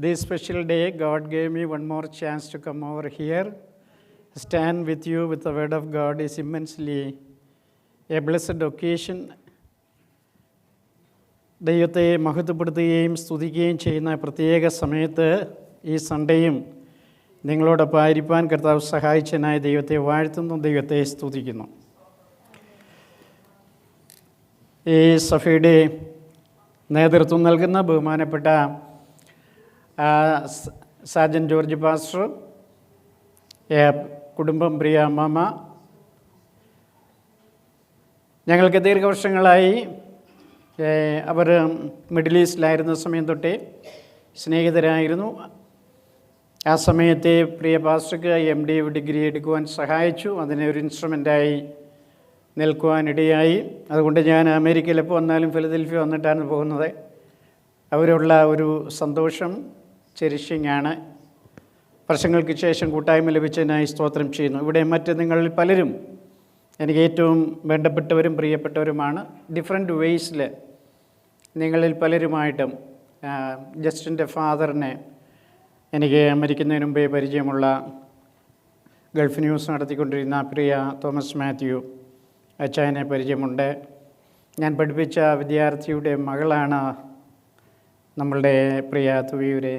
This special day, God gave me one more chance to come over here. Stand with you with the word of God is immensely a blessed occasion. ദൈവത്തെ മഹത്വപ്പെടുത്തുകയും സ്തുതിക്കുകയും ചെയ്യുന്ന പ്രത്യേക സമയത്ത് ഈ സൺഡേയും നിങ്ങളോടൊപ്പം ആയിരിക്കാൻ കർത്താവ് സഹായിച്ചതിനായ ദൈവത്തെ വാഴ്ത്തുന്നു, ദൈവത്തെ സ്തുതിക്കുന്നു. ഈ സഭയുടെ നേതൃത്വം നൽകുന്ന ബഹുമാനപ്പെട്ട സാജൻ ജോർജ് പാസ്റ്റർ, കുടുംബം, പ്രിയ അമ്മമ്മ, ഞങ്ങൾക്ക് ദീർഘവർഷങ്ങളായി അവർ മിഡിൽ ഈസ്റ്റിലായിരുന്ന സമയം തൊട്ടേ സ്നേഹിതരായിരുന്നു. ആ സമയത്തെ പ്രിയ പാസ്റ്റർക്ക് MD ഡിഗ്രി എടുക്കുവാൻ സഹായിച്ചു. അതിനെ ഒരു ഇൻസ്ട്രുമെൻ്റായി നിൽക്കുവാനിടയായി. അതുകൊണ്ട് ഞാൻ അമേരിക്കയിൽ എപ്പോൾ വന്നാലും ഫിലദൽഫിയ വന്നിട്ടാണ് പോകുന്നത്. അവരുള്ള ഒരു സന്തോഷം ചെറിഷിംഗ് ആണ്. വർഷങ്ങൾക്ക് ശേഷം കൂട്ടായ്മ ലഭിച്ചതിനായി സ്തോത്രം ചെയ്യുന്നു. ഇവിടെ മറ്റ് നിങ്ങളിൽ പലരും എനിക്ക് ഏറ്റവും വേണ്ടപ്പെട്ടവരും പ്രിയപ്പെട്ടവരുമാണ്. ഡിഫറെൻറ്റ് വേയ്സിൽ നിങ്ങളിൽ പലരുമായിട്ടും ജസ്റ്റിൻ്റെ ഫാദറിനെ എനിക്ക് മരിക്കുന്നതിന് മുമ്പേ പരിചയമുള്ള ഗൾഫ് ന്യൂസ് നടത്തിക്കൊണ്ടിരുന്ന പ്രിയ തോമസ് മാത്യു അച്ചായനെ പരിചയമുണ്ട്. ഞാൻ പഠിപ്പിച്ച വിദ്യാർത്ഥിയുടെ മകളാണ് നമ്മളുടെ പ്രിയ തുവിയൂരെ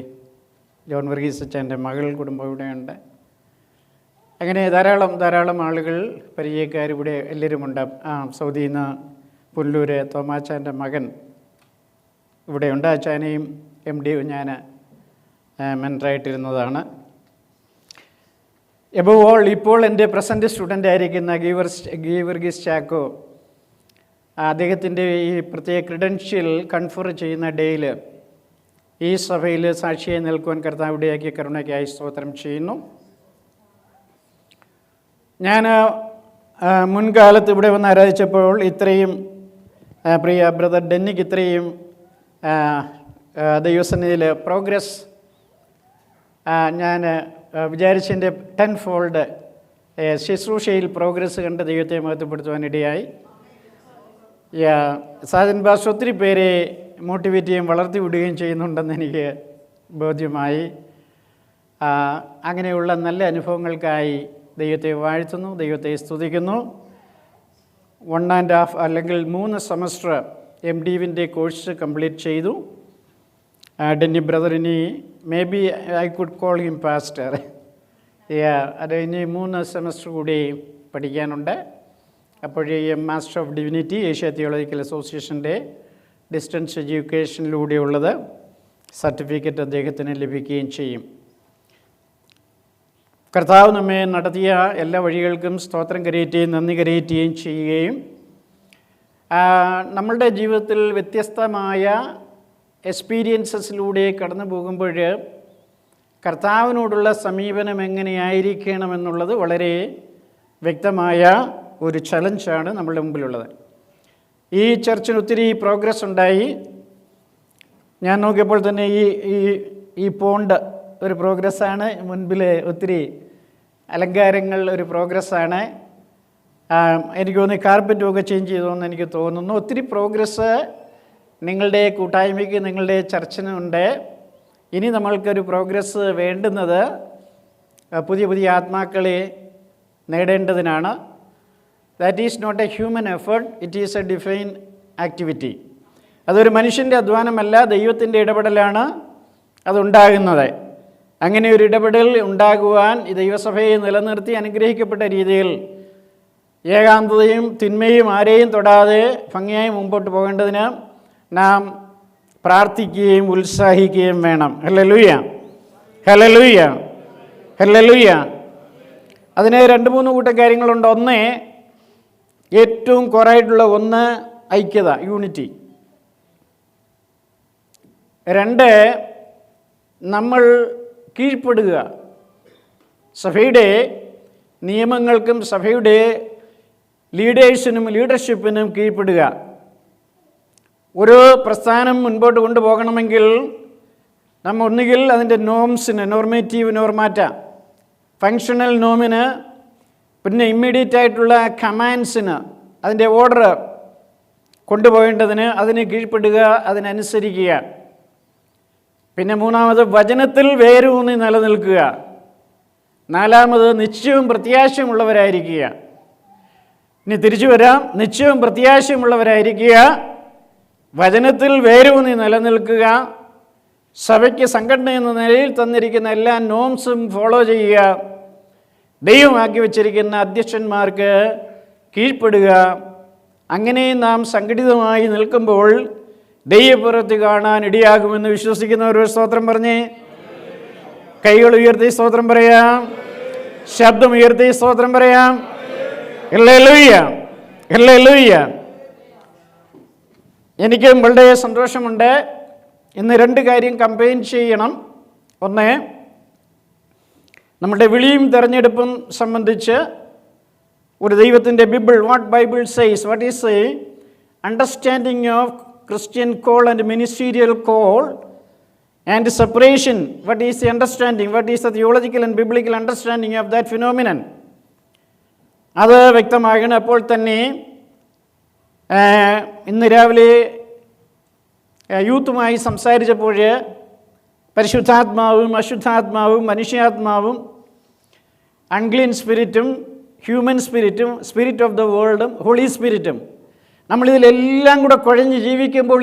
ജോൺ വർഗീസ് അച്ചായൻ്റെ മകൾ. കുടുംബം ഇവിടെയുണ്ട്. അങ്ങനെ ധാരാളം ആളുകൾ പരിചയക്കാരിവിടെ എല്ലാവരുമുണ്ട്. സൗദിയിൽ നിന്ന് പുല്ലൂർ തോമാച്ചാൻ്റെ മകൻ ഇവിടെയുണ്ട്. അച്ചായനെയും MD ഞാൻ മെൻറ്ററായിട്ടിരുന്നതാണ്. എബോവ് ഓൾ ഇപ്പോൾ എൻ്റെ പ്രസൻറ്റ് സ്റ്റുഡൻ്റ് ആയിരിക്കുന്ന ഗീവർഗീസ് ചാക്കോ, അദ്ദേഹത്തിൻ്റെ ഈ പ്രത്യേക ക്രെഡൻഷ്യൽ കൺഫർ ചെയ്യുന്ന ഡേയിൽ ഈ സഭയിൽ സാക്ഷിയായി നിൽക്കുവാൻ കർത്താവ് ഇടയാക്കിയ കരുണയ്ക്കായി സ്തോത്രം ചെയ്യുന്നു. ഞാൻ മുൻകാലത്ത് ഇവിടെ വന്ന് ആരാധിച്ചപ്പോൾ ഇത്രയും പ്രിയ ബ്രദർ ഡെന്നിക്ക് ഇത്രയും ദൈവസന്നിധിയിൽ പ്രോഗ്രസ് ഞാൻ വിചാരിച്ചതിൻ്റെ 10-fold ശുശ്രൂഷയിൽ പ്രോഗ്രസ് കണ്ട് ദൈവത്തെ മഹത്വപ്പെടുത്തുവാനിടയായി. സാജൻ ബാസ് ഒത്തിരി പേരെ മോട്ടിവേറ്റ് ചെയ്യുകയും വളർത്തി വിടുകയും ചെയ്യുന്നുണ്ടെന്ന് എനിക്ക് ബോധ്യമായി. അങ്ങനെയുള്ള നല്ല അനുഭവങ്ങൾക്കായി ദൈവത്തെ വാഴ്ത്തുന്നു, ദൈവത്തെ സ്തുതിക്കുന്നു. 1.5 അല്ലെങ്കിൽ 3 സെമസ്റ്റർ MDവിൻ്റെ കോഴ്സ് കംപ്ലീറ്റ് ചെയ്തു. ഡെന്നി ബ്രദറിനി may be I could call him pastor. അത് ഇനി 3 സെമസ്റ്റർ കൂടി പഠിക്കാനുണ്ട്. അപ്പോഴേ master of divinity Asia theological അസോസിയേഷൻ്റെ ഡിസ്റ്റൻസ് എഡ്യൂക്കേഷനിലൂടെയുള്ളത് സർട്ടിഫിക്കറ്റ് അദ്ദേഹത്തിന് ലഭിക്കുകയും ചെയ്യും. കർത്താവ് നമ്മെ നടത്തിയ എല്ലാ വഴികൾക്കും സ്തോത്രം കരയറ്റുകയും നന്ദി കരയറ്റുകയും ചെയ്യുകയും നമ്മളുടെ ജീവിതത്തിൽ വ്യത്യസ്തമായ എക്സ്പീരിയൻസസിലൂടെ കടന്നു പോകുമ്പോൾ കർത്താവിനോടുള്ള സമീപനം എങ്ങനെയായിരിക്കണമെന്നുള്ളത് വളരെ വ്യക്തമായ ഒരു ചലഞ്ചാണ് നമ്മളുടെ മുമ്പിലുള്ളത്. ഈ ചർച്ചിന് ഒത്തിരി പ്രോഗ്രസ് ഉണ്ടായി. ഞാൻ നോക്കിയപ്പോൾ തന്നെ ഈ പോണ്ട് ഒരു പ്രോഗ്രസ്സാണ്. മുൻപിൽ ഒത്തിരി അലങ്കാരങ്ങൾ ഒരു പ്രോഗ്രസ്സാണ്. എനിക്ക് തോന്നുന്നു കാർപ്പറ്റുമൊക്കെ ചേഞ്ച് ചെയ്തോന്ന് എനിക്ക് തോന്നുന്നു. ഒത്തിരി പ്രോഗ്രസ് നിങ്ങളുടെ കൂട്ടായ്മയ്ക്ക്, നിങ്ങളുടെ ചർച്ചിനുണ്ട്. ഇനി നമ്മൾക്കൊരു പ്രോഗ്രസ് വേണ്ടുന്നത് പുതിയ ആത്മാക്കളെ നേടേണ്ടതിനാണ്. That is not a human effort, it is a divine activity. അതൊരു മനുഷ്യൻ്റെ അധ്വാനമല്ല, ദൈവത്തിൻ്റെ ഇടപെടലാണ് അതുണ്ടാകുന്നത്. അങ്ങനെ ഒരു ഇടപെടൽ ഉണ്ടാകുവാൻ ഈ ദൈവസഭയെ നിലനിർത്തി അനുഗ്രഹിക്കപ്പെട്ട രീതിയിൽ ഏകാന്തതയും തിന്മയും ആരെയും തൊടാതെ ഭംഗിയായി മുമ്പോട്ട് പോകേണ്ടതിന് നാം പ്രാർത്ഥിക്കുകയും ഉത്സാഹിക്കുകയും വേണം. Hallelujah, hallelujah, hallelujah. അതിന് 2-3 കൂട്ടം കാര്യങ്ങളുണ്ട്. ഒന്ന്, ഏറ്റവും കുറവായിട്ടുള്ള ഒന്ന് ഐക്യത, യൂണിറ്റി. 2, നമ്മൾ കീഴ്പ്പെടുക, സഭയുടെ നിയമങ്ങൾക്കും സഭയുടെ ലീഡേഴ്സിനും ലീഡർഷിപ്പിനും കീഴ്പ്പെടുക. ഒരു പ്രസ്ഥാനം മുൻപോട്ട് കൊണ്ടുപോകണമെങ്കിൽ നമ്മൾ ഒന്നുകിൽ അതിൻ്റെ നോർമേറ്റീവ് നോർമാറ്റ, ഫങ്ഷണൽ നോമിന്, പിന്നെ ഇമ്മീഡിയറ്റ് ആയിട്ടുള്ള കമാൻഡ്സിന് അതിൻ്റെ ഓർഡർ കൊണ്ടുപോകേണ്ടതിന് അതിന് കീഴ്പ്പെടുക, അതിനനുസരിക്കുക. പിന്നെ മൂന്നാമത് വചനത്തിൽ വേരൂന്നി നിലനിൽക്കുക. നാലാമത് നിശ്ചയവും പ്രത്യാശയുമുള്ളവരായിരിക്കുക. ഇനി തിരിച്ചു വരാം. നിശ്ചയവും പ്രത്യാശയുമുള്ളവരായിരിക്കുക, വചനത്തിൽ വേരൂന്നി നിലനിൽക്കുക, സഭയ്ക്ക് സംഘടന എന്ന നിലയിൽ തന്നിരിക്കുന്ന എല്ലാ നോംസും ഫോളോ ചെയ്യുക, ദൈവമാക്കി വച്ചിരിക്കുന്ന അധ്യക്ഷന്മാർക്ക് കീഴ്പ്പെടുക. അങ്ങനെ നാം സംഘടിതമായി നിൽക്കുമ്പോൾ ദൈവപ്രവൃത്തി കാണാൻ ഇടയാകുമെന്ന് വിശ്വസിക്കുന്നവർ സ്തോത്രം പറഞ്ഞേ. കൈകൾ ഉയർത്തി സ്തോത്രം പറയാം. ശബ്ദം ഉയർത്തി സ്തോത്രം പറയാം. Hallelujah, hallelujah. എനിക്ക് വളരെ സന്തോഷമുണ്ട്. ഇന്ന് രണ്ട് കാര്യം കമ്പൈൻ ചെയ്യണം. ഒന്ന്, നമ്മുടെ വിളിയും തെരഞ്ഞെടുപ്പും സംബന്ധിച്ച് ഒരു ദൈവത്തിൻ്റെ bible, what bible says, what is a understanding of Christian call and ministerial call and separation. What is the understanding, what is the theological and biblical understanding of that phenomenon, അത് വ്യക്തമാകണം. അപ്പോൾ തന്നെ ഇന്ന് രാവിലെ യൂത്തുമായി സംസാരിച്ചപ്പോൾ പരിശുദ്ധാത്മാവും അശുദ്ധാത്മാവും മനുഷ്യാത്മാവും അൺക്ലീൻ സ്പിരിറ്റും ഹ്യൂമൻ സ്പിരിറ്റും സ്പിരിറ്റ് ഓഫ് ദ വേൾഡും ഹോളി സ്പിരിറ്റും, നമ്മളിതിലെല്ലാം കൂടെ കുഴഞ്ഞ് ജീവിക്കുമ്പോൾ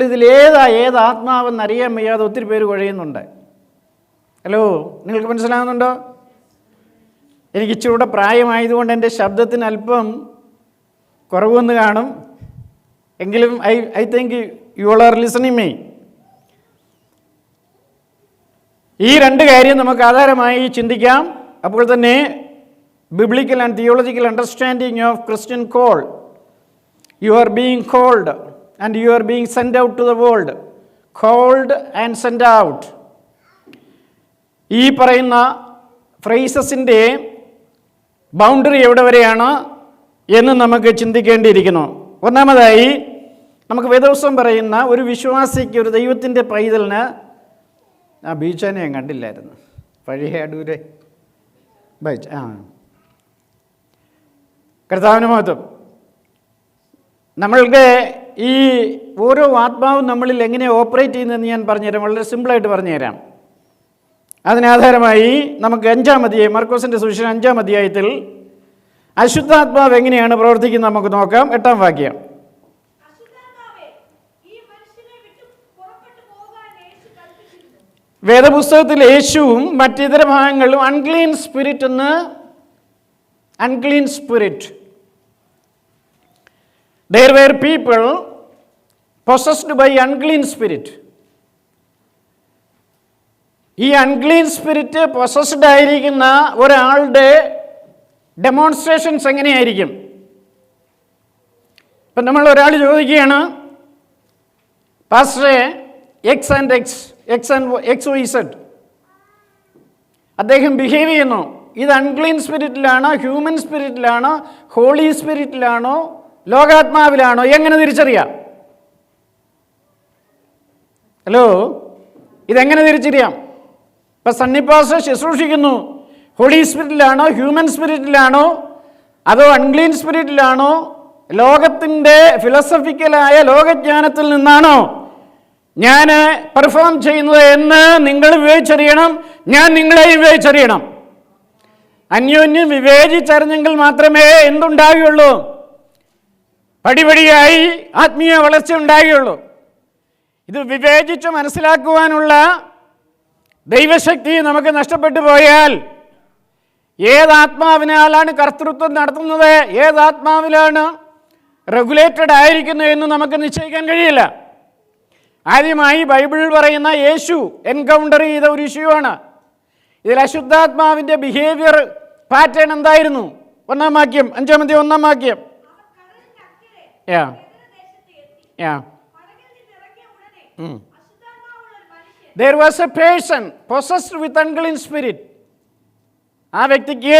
ഏത് ആത്മാവെന്ന് അറിയാൻ വയ്യാതെ ഒത്തിരി പേര് കുഴയുന്നുണ്ട്. ഹലോ, നിങ്ങൾക്ക് മനസ്സിലാകുന്നുണ്ടോ? എനിക്ക് ഇച്ചിരി കൂടെ പ്രായമായതുകൊണ്ട് എൻ്റെ ശബ്ദത്തിന് അല്പം കുറവൊന്ന് കാണും. എങ്കിലും I think you all are listening me. ഈ രണ്ട് കാര്യം നമുക്ക് ആധാരമായി ചിന്തിക്കാം. അപ്പോൾ തന്നെ biblical and theological understanding of Christian call. You are being called and you are being send out to the world. Called and send out. ഈ പറയുന്ന ഫ്രേസസിൻ്റെ ബൗണ്ടറി എവിടെ വരെയാണ് എന്ന് നമുക്ക് ചിന്തിക്കേണ്ടിയിരിക്കുന്നു. ഒന്നാമതായി, നമുക്ക് വേദപുസ്തകം പറയുന്ന ഒരു വിശ്വാസിക്ക്, ഒരു ദൈവത്തിൻ്റെ പൈതലിന്, ആ ബീച്ചാനെ ഞാൻ കണ്ടില്ലായിരുന്നു, പഴയ അടൂരെ ബൈച്ച്. കർത്താവിന് മഹത്വം. നമ്മൾക്ക് ഈ ഓരോ ആത്മാവും നമ്മളിൽ എങ്ങനെ ഓപ്പറേറ്റ് ചെയ്യുന്നതെന്ന് ഞാൻ പറഞ്ഞുതരാം. വളരെ സിമ്പിളായിട്ട് പറഞ്ഞുതരാം. അതിനാധാരമായി നമുക്ക് 5-ാം അധ്യായം, മർക്കോസിൻ്റെ സുവിശേഷം 5-ാം അധ്യായത്തിൽ അശുദ്ധാത്മാവ് എങ്ങനെയാണ് പ്രവർത്തിക്കുന്നത് നമുക്ക് നോക്കാം. 8-ാം വാക്യം. വേദപുസ്തകത്തിൽ യേശുവും മറ്റിതര ഭാഗങ്ങളിലും അൺക്ലീൻ സ്പിരിറ്റ് എന്ന്, unclean spirit, there were people possessed by unclean spirit. ഈ അൺക്ലീൻ സ്പിരിറ്റ് പൊസസ്ഡ് ആയിരിക്കുന്ന ഒരാളുടെ ഡെമോൺസ്ട്രേഷൻസ് എങ്ങനെയായിരിക്കും? ഇപ്പം നമ്മൾ ഒരാൾ ചോദിക്കുകയാണ്, പാസ്റ്ററെ X and X Y Z, അദ്ദേഹം ബിഹേവ് ചെയ്യുന്നു, ഇത് അൺക്ലീൻ സ്പിരിറ്റിലാണോ, ഹ്യൂമൻ സ്പിരിറ്റിലാണോ, ഹോളി സ്പിരിറ്റിലാണോ, ലോകാത്മാവിലാണോ, എങ്ങനെ തിരിച്ചറിയാം? ഹലോ, ഇതെങ്ങനെ തിരിച്ചറിയാം? ഇപ്പം സണ്ണിപ്പാസ് ശുശ്രൂഷിക്കുന്നു, ഹോളി സ്പിരിറ്റിലാണോ, ഹ്യൂമൻ സ്പിരിറ്റിലാണോ, അതോ അൺക്ലീൻ സ്പിരിറ്റിലാണോ, ലോകത്തിൻ്റെ ഫിലോസഫിക്കലായ ലോകജ്ഞാനത്തിൽ നിന്നാണോ ഞാൻ പെർഫോം ചെയ്യുന്നത് എന്ന് നിങ്ങൾ വിവേചിച്ചറിയണം. ഞാൻ നിങ്ങളെയും വിവേചിച്ചറിയണം. അന്യോന്യം വിവേചിച്ചറിഞ്ഞെങ്കിൽ മാത്രമേ എന്തുണ്ടാകുകയുള്ളൂ? പടിപടിയായി ആത്മീയ വളർച്ച ഉണ്ടാകുകയുള്ളൂ. ഇത് വിവേചിച്ച് മനസ്സിലാക്കുവാനുള്ള ദൈവശക്തി നമുക്ക് നഷ്ടപ്പെട്ടു പോയാൽ, ഏതാത്മാവിനാലാണ് കർത്തൃത്വം നടത്തുന്നത്, ഏതാത്മാവിലാണ് റെഗുലേറ്റഡ് ആയിരിക്കുന്നത് എന്ന് നമുക്ക് നിശ്ചയിക്കാൻ കഴിയില്ല. ആദ്യമായി ബൈബിളിൽ പറയുന്ന യേശു എൻകൗണ്ടർ ചെയ്ത ഒരു ഇഷ്യൂ ആണ്. ഇതിൽ അശുദ്ധാത്മാവിൻ്റെ ബിഹേവിയർ പാറ്റേൺ എന്തായിരുന്നു? 1-ാം വാക്യം, 5-ാം അധ്യായം 1-ാം വാക്യം. There was a person possessed with unclean spirit. ആ വ്യക്തിക്ക്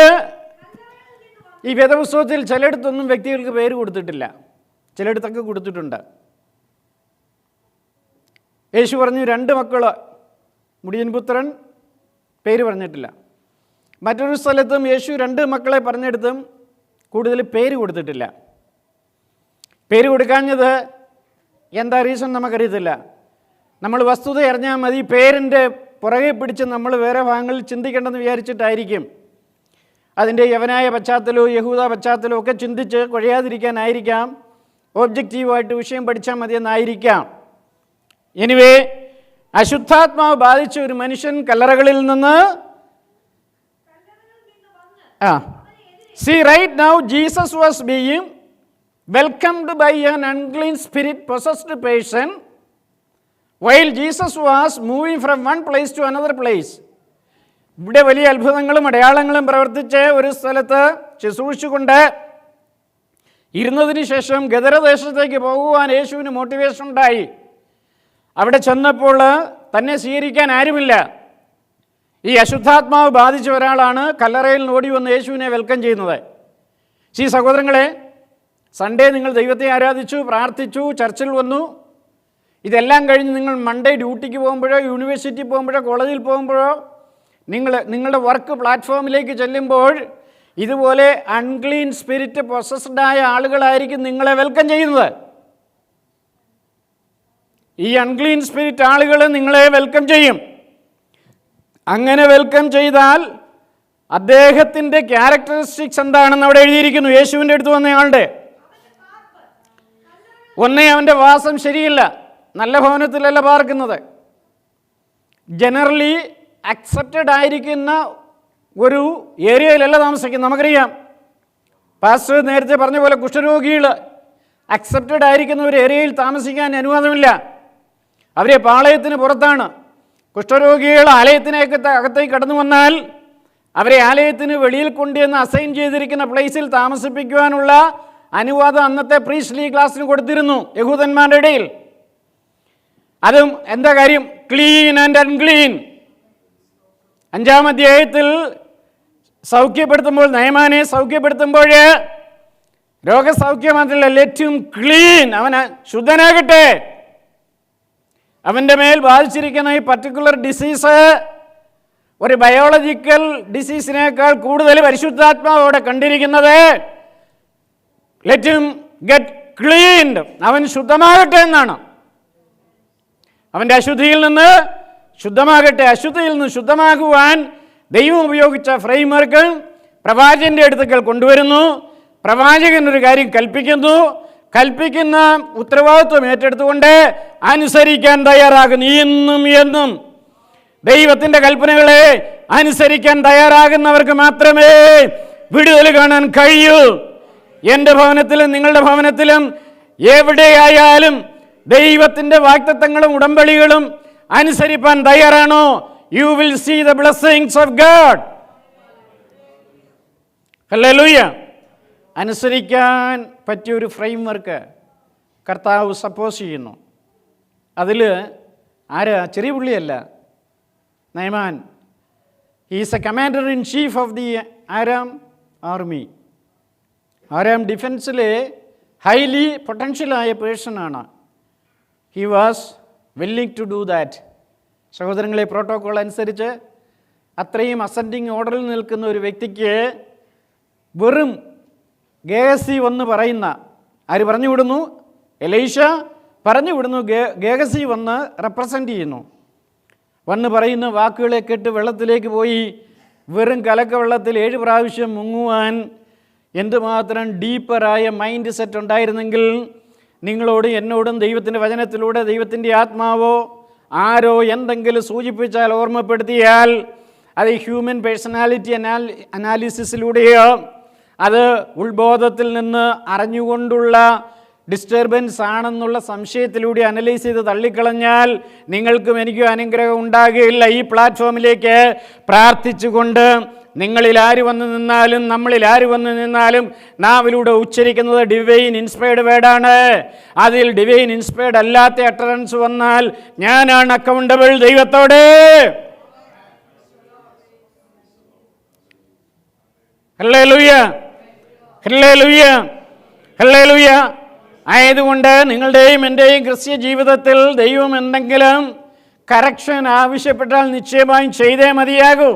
ഈ വേദപുസ്തകത്തിൽ ചിലയിടത്തൊന്നും വ്യക്തികൾക്ക് പേര് കൊടുത്തിട്ടില്ല, ചിലയിടത്തൊക്കെ കൊടുത്തിട്ടുണ്ട്. യേശു പറഞ്ഞു 2 മക്കൾ, മുടിയൻ പുത്രൻ, പേര് പറഞ്ഞിട്ടില്ല. മറ്റൊരു സ്ഥലത്തും യേശു 2 മക്കളെ പറഞ്ഞെടുത്തും കൂടുതൽ പേര് കൊടുത്തിട്ടില്ല. പേര് കൊടുക്കാഞ്ഞത് എന്താ റീസൺ നമുക്കറിയത്തില്ല. നമ്മൾ വസ്തുത അറിഞ്ഞാൽ മതി. പേരിൻ്റെ പുറകെ പിടിച്ച് നമ്മൾ വേറെ ഭാഗങ്ങളിൽ ചിന്തിക്കേണ്ടെന്ന് വിചാരിച്ചിട്ടായിരിക്കും. അതിൻ്റെ യവനായ പശ്ചാത്തലവും യഹൂദ പശ്ചാത്തലവും ഒക്കെ ചിന്തിച്ച് കുഴയാതിരിക്കാനായിരിക്കാം, ഒബ്ജക്റ്റീവായിട്ട് വിഷയം പഠിച്ചാൽ മതിയെന്നായിരിക്കാം. എനിവേ, അശുദ്ധാത്മാവ് ബാധിച്ച ഒരു മനുഷ്യൻ കല്ലറകളിൽ നിന്ന് See, right now Jesus was being welcomed by an unclean spirit possessed person while Jesus was moving from one place to another place. ഇവിടെ വലിയ അത്ഭുതങ്ങളും അടയാളങ്ങളും പ്രവർത്തിച്ച് ഒരു സ്ഥലത്ത് ശുശ്രൂഷിച്ചുകൊണ്ട് ഇരുന്നതിന് ശേഷം ഗദരദേശത്തേക്ക് പോകുവാൻ യേശുവിന് മോട്ടിവേഷൻ ഉണ്ടായി. അവിടെ ചെന്നപ്പോൾ തന്നെ സ്വീകരിക്കാൻ ആരുമില്ല. ഈ അശുദ്ധാത്മാവ് ബാധിച്ച ഒരാളാണ് കല്ലറയിൽ ഓടി വന്ന് യേശുവിനെ വെൽക്കം ചെയ്യുന്നത്. സഹോദരങ്ങളെ, സൺഡേ നിങ്ങൾ ദൈവത്തെ ആരാധിച്ചു, പ്രാർത്ഥിച്ചു, ചർച്ചിൽ വന്നു. ഇതെല്ലാം കഴിഞ്ഞ് നിങ്ങൾ മൺഡേ ഡ്യൂട്ടിക്ക് പോകുമ്പോഴോ യൂണിവേഴ്സിറ്റി പോകുമ്പോഴോ കോളേജിൽ പോകുമ്പോഴോ നിങ്ങളുടെ വർക്ക് പ്ലാറ്റ്ഫോമിലേക്ക് ചെല്ലുമ്പോൾ ഇതുപോലെ അൺക്ലീൻ സ്പിരിറ്റ് പൊസസ്ഡായ ആളുകളായിരിക്കും നിങ്ങളെ വെൽക്കം ചെയ്യുന്നത്. ഈ അൺക്ലീൻ സ്പിരിറ്റ് ആളുകൾ നിങ്ങളെ വെൽക്കം ചെയ്യും. അങ്ങനെ വെൽക്കം ചെയ്താൽ അദ്ദേഹത്തിൻ്റെ ക്യാരക്ടറിസ്റ്റിക്സ് എന്താണെന്ന് അവിടെ എഴുതിയിരിക്കുന്നു. യേശുവിൻ്റെ അടുത്ത് വന്നയാളുടെ ഒന്നേ അവൻ്റെ വാസം ശരിയില്ല, നല്ല ഭവനത്തിലല്ല പാർക്കുന്നത്, ജനറലി അക്സെപ്റ്റഡ് ആയിരിക്കുന്ന ഒരു ഏരിയയിലല്ല താമസിക്കുന്നത്. നമുക്കറിയാം, പാസ്റ്റർ നേരത്തെ പറഞ്ഞ പോലെ കുഷ്ഠരോഗികൾ അക്സെപ്റ്റഡ് ആയിരിക്കുന്ന ഒരു ഏരിയയിൽ താമസിക്കാൻ അനുവാദമില്ല. അവരെ പാളയത്തിന് പുറത്താണ്. കുഷ്ഠരോഗികൾ അകത്തേക്ക് കടന്നു വന്നാൽ അവരെ ആലയത്തിന് വെളിയിൽ കൊണ്ടുവന്ന് അസൈൻ ചെയ്തിരിക്കുന്ന പ്ലേസിൽ താമസിപ്പിക്കുവാനുള്ള അനുവാദം അന്നത്തെ പ്രീസ്ലി ക്ലാസ്സിന് കൊടുത്തിരുന്നു യഹൂദന്മാരുടെ ഇടയിൽ. അതും എന്താ കാര്യം? Clean and unclean. 5-ാം അധ്യായത്തിൽ സൗഖ്യപ്പെടുത്തുമ്പോൾ, നയമാനെ സൗഖ്യപ്പെടുത്തുമ്പോൾ രോഗസൗഖ്യം മാത്രമല്ല, ലെറ്റും ക്ലീൻ, അവന് ശുദ്ധനാകട്ടെ. അവൻ്റെ മേൽ ബാധിച്ചിരിക്കുന്ന ഈ പർട്ടിക്കുലർ ഡിസീസ് ഒരു ബയോളജിക്കൽ ഡിസീസിനേക്കാൾ കൂടുതൽ പരിശുദ്ധാത്മാവോടെ കണ്ടിരിക്കുന്നത് ലെറ്റ് ഹിം ഗെറ്റ് ക്ലീൻഡ്, അവൻ ശുദ്ധമാകട്ടെ എന്നാണ്. അവൻ്റെ അശുദ്ധിയിൽ നിന്ന് ശുദ്ധമാകട്ടെ. അശുദ്ധിയിൽ നിന്ന് ശുദ്ധമാകുവാൻ ദൈവം ഉപയോഗിച്ച ഫ്രെയിംവർക്ക് പ്രവാചകൻ്റെ അടുക്കൽ കൊണ്ടുവരുന്നു. പ്രവാചകൻ ഒരു കാര്യം കൽപ്പിക്കുന്നു, കൽപ്പിക്കുന്ന ഉത്തരവാദിത്വം ഏറ്റെടുത്തുകൊണ്ട് അനുസരിക്കാൻ തയ്യാറാകുന്നു. എന്നും എന്നും ദൈവത്തിൻ്റെ കൽപ്പനകളെ അനുസരിക്കാൻ തയ്യാറാകുന്നവർക്ക് മാത്രമേ വിടുതൽ കാണാൻ കഴിയൂ. എൻ്റെ ഭവനത്തിലും നിങ്ങളുടെ ഭവനത്തിലും എവിടെയായാലും ദൈവത്തിൻ്റെ വാഗ്ദത്തങ്ങളും ഉടമ്പടികളും അനുസരിപ്പാൻ തയ്യാറാണോ? You will see the blessings of God. Hallelujah. അനുസരിക്കാൻ പറ്റിയൊരു ഫ്രെയിംവർക്ക് കർത്താവ് സപ്പോസ് ചെയ്യുന്നു. അതിൽ ആരാ? ചെറിയ പുള്ളിയല്ല, Naaman. He's a commander in chief of the Aram army. Aram ഡിഫൻസിലെ ഹൈലി പൊട്ടൻഷ്യലായ പേഴ്സണാണ്. He was willing to do that. സഹോദരങ്ങളെ, പ്രോട്ടോക്കോൾ അനുസരിച്ച് അത്രയും അസെൻഡിങ് ഓർഡറിൽ നിൽക്കുന്ന ഒരു വ്യക്തിക്ക് വെറും ഗേഹസി വന്ന് പറയുന്ന, ആര് പറഞ്ഞു വിടുന്നു? എലീഷ പറഞ്ഞു വിടുന്നു. ഗേഹസി വന്ന് റെപ്രസെൻ്റ് ചെയ്യുന്നു. വന്ന് പറയുന്ന വാക്കുകളെ കേട്ട് വെള്ളത്തിലേക്ക് പോയി വെറും കലക്ക വെള്ളത്തിൽ 7 പ്രാവശ്യം മുങ്ങുവാൻ എന്തുമാത്രം ഡീപ്പറായ മൈൻഡ് സെറ്റ് ഉണ്ടായിരുന്നെങ്കിൽ നിങ്ങളോടും എന്നോടും ദൈവത്തിൻ്റെ വചനത്തിലൂടെ ദൈവത്തിൻ്റെ ആത്മാവോ ആരോ എന്തെങ്കിലും സൂചിപ്പിച്ചാൽ, ഓർമ്മപ്പെടുത്തിയാൽ, അത് ഹ്യൂമൻ പേഴ്സണാലിറ്റി അനാലിസിസിലൂടെയോ അത് ഉൾബോധത്തിൽ നിന്ന് അറിഞ്ഞുകൊണ്ടുള്ള ഡിസ്റ്റർബൻസ് ആണെന്നുള്ള സംശയത്തിലൂടെ അനലൈസ് ചെയ്ത് തള്ളിക്കളഞ്ഞാൽ നിങ്ങൾക്കും എനിക്കും അനുഗ്രഹം ഉണ്ടാകുകയില്ല. ഈ പ്ലാറ്റ്ഫോമിലേക്ക് പ്രാർത്ഥിച്ചുകൊണ്ട് നിങ്ങളിൽ ആര് വന്ന് നിന്നാലും നമ്മളിൽ ആര് വന്ന് നിന്നാലും നാവിലൂടെ ഉച്ചരിക്കുന്നത് ഡിവൈൻ ഇൻസ്പയർഡ് വേർഡാണ്. അതിൽ ഡിവൈൻ ഇൻസ്പയർഡ് അല്ലാത്ത അട്ടറൻസ് വന്നാൽ ഞാനാണ് അക്കൗണ്ടബിൾ ദൈവത്തോട്. Hallelujah, hallelujah, hallelujah. ആയതുകൊണ്ട് നിങ്ങളുടെയും എൻ്റെയും ക്രിസ്ത്യ ജീവിതത്തിൽ ദൈവം എന്തെങ്കിലും കറക്ഷൻ ആവശ്യപ്പെട്ടാൽ നിശ്ചയമായും ചെയ്തേ മതിയാകൂ.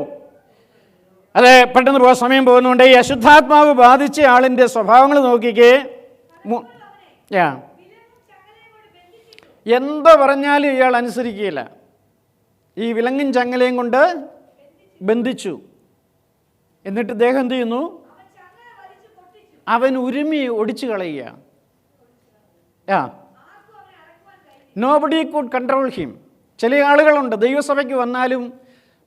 അത് പെട്ടെന്ന് പോകാൻ സമയം പോകുന്നുണ്ട്. ഈ അശുദ്ധാത്മാവ് ബാധിച്ച ആളിൻ്റെ സ്വഭാവങ്ങൾ നോക്കിക്കേ. എന്തോ പറഞ്ഞാലും ഇയാൾ അനുസരിക്കുകയില്ല. ഈ വിലങ്ങും ചങ്ങലയും കൊണ്ട് ബന്ധിച്ചു. എന്നിട്ട് ദേഹം എന്ത് ചെയ്യുന്നു? അവൻ ഉരുമി ഒടിച്ചു കളയുക. Nobody could control him. ചില ആളുകളുണ്ട് ദൈവസഭയ്ക്ക് വന്നാലും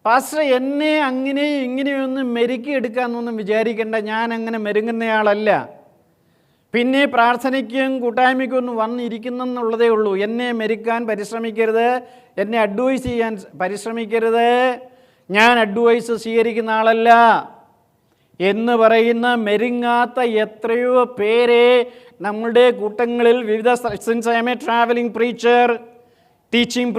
പാസ്റ്റർ എന്നെ അങ്ങനെയും ഇങ്ങനെയൊന്നും മെരുക്കിയെടുക്കാമെന്നൊന്നും വിചാരിക്കേണ്ട, ഞാൻ അങ്ങനെ മെരുങ്ങുന്നയാളല്ല. പിന്നെ പ്രാർത്ഥനയ്ക്കും കൂട്ടായ്മയ്ക്കും ഒന്നും വന്നിരിക്കുന്നെന്നുള്ളതേ ഉള്ളൂ. എന്നെ മെരുക്കാൻ പരിശ്രമിക്കരുത്, എന്നെ അഡ്വൈസ് ചെയ്യാൻ പരിശ്രമിക്കരുത്, ഞാൻ അഡ്വൈസ് സ്വീകരിക്കുന്ന ആളല്ല എന്ന് പറയുന്ന മെരുങ്ങാത്ത എത്രയോ പേരെ നമ്മളുടെ കൂട്ടങ്ങളിൽ വിവിധ, since I M A travelling preacher, teaching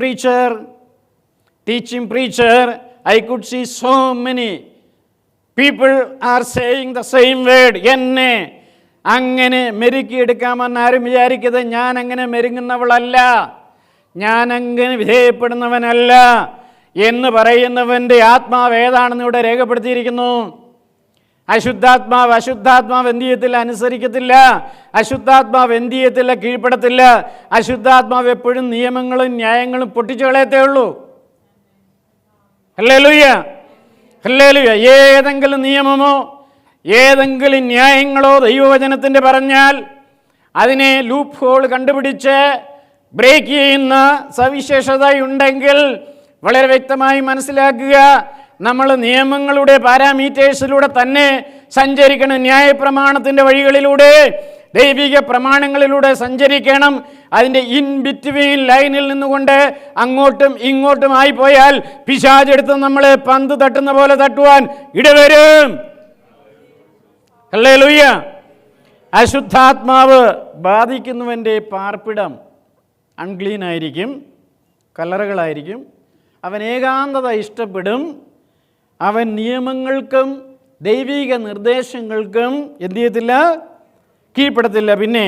preacher, I could see so many people are saying the same word. എന്നെ അങ്ങനെ മെരുക്കിയെടുക്കാമെന്ന് ആരും വിചാരിക്കരുത്. ഞാൻ അങ്ങനെ മെരുങ്ങുന്നവളല്ല, ഞാൻ അങ്ങനെ വിധേയപ്പെടുന്നവനല്ല എന്ന് പറയുന്നവൻ്റെ ആത്മാവ് ഏതാണെന്ന് ഇവിടെ രേഖപ്പെടുത്തിയിരിക്കുന്നു. അശുദ്ധാത്മാവ് എന്ത് ചെയ്യത്തില്ല? അനുസരിക്കത്തില്ല. അശുദ്ധാത്മാവ് എന്ത് ചെയ്യത്തില്ല? കീഴ്പ്പെടത്തില്ല. അശുദ്ധാത്മാവ് എപ്പോഴും നിയമങ്ങളും ന്യായങ്ങളും പൊട്ടിച്ചു കളയത്തേ ഉള്ളൂ. Hallelujah, hallelujah. ഏതെങ്കിലും നിയമമോ ഏതെങ്കിലും ന്യായങ്ങളോ ദൈവവചനത്തിൻ്റെ പറഞ്ഞാൽ അതിനെ ലൂപ്പ് ഹോൾ കണ്ടുപിടിച്ച് ബ്രേക്ക് ചെയ്യുന്ന സവിശേഷതയുണ്ടെങ്കിൽ വളരെ വ്യക്തമായി മനസ്സിലാക്കുക, നമ്മൾ നിയമങ്ങളുടെ പാരാമീറ്റേഴ്സിലൂടെ തന്നെ സഞ്ചരിക്കണം. ന്യായപ്രമാണത്തിൻ്റെ വഴികളിലൂടെ, ദൈവിക പ്രമാണങ്ങളിലൂടെ സഞ്ചരിക്കണം. അതിൻ്റെ ഇൻ ബിറ്റ്വീൻ ലൈനിൽ നിന്നുകൊണ്ട് അങ്ങോട്ടും ഇങ്ങോട്ടും ആയിപ്പോയാൽ പിശാചെടുത്ത് നമ്മളെ പന്ത് തട്ടുന്ന പോലെ തട്ടുവാൻ ഇടവരും. ഹല്ലേലൂയ. അശുദ്ധാത്മാവ് ബാധിക്കുന്നവൻ്റെ പാർപ്പിടം അൺക്ലീനായിരിക്കും, കല്ലറകളായിരിക്കും. അവൻ ഏകാന്തത ഇഷ്ടപ്പെടും. അവൻ നിയമങ്ങൾക്കും ദൈവിക നിർദ്ദേശങ്ങൾക്കും എന്ത് ചെയ്യത്തില്ല? കീഴ്പ്പെടത്തില്ല. പിന്നെ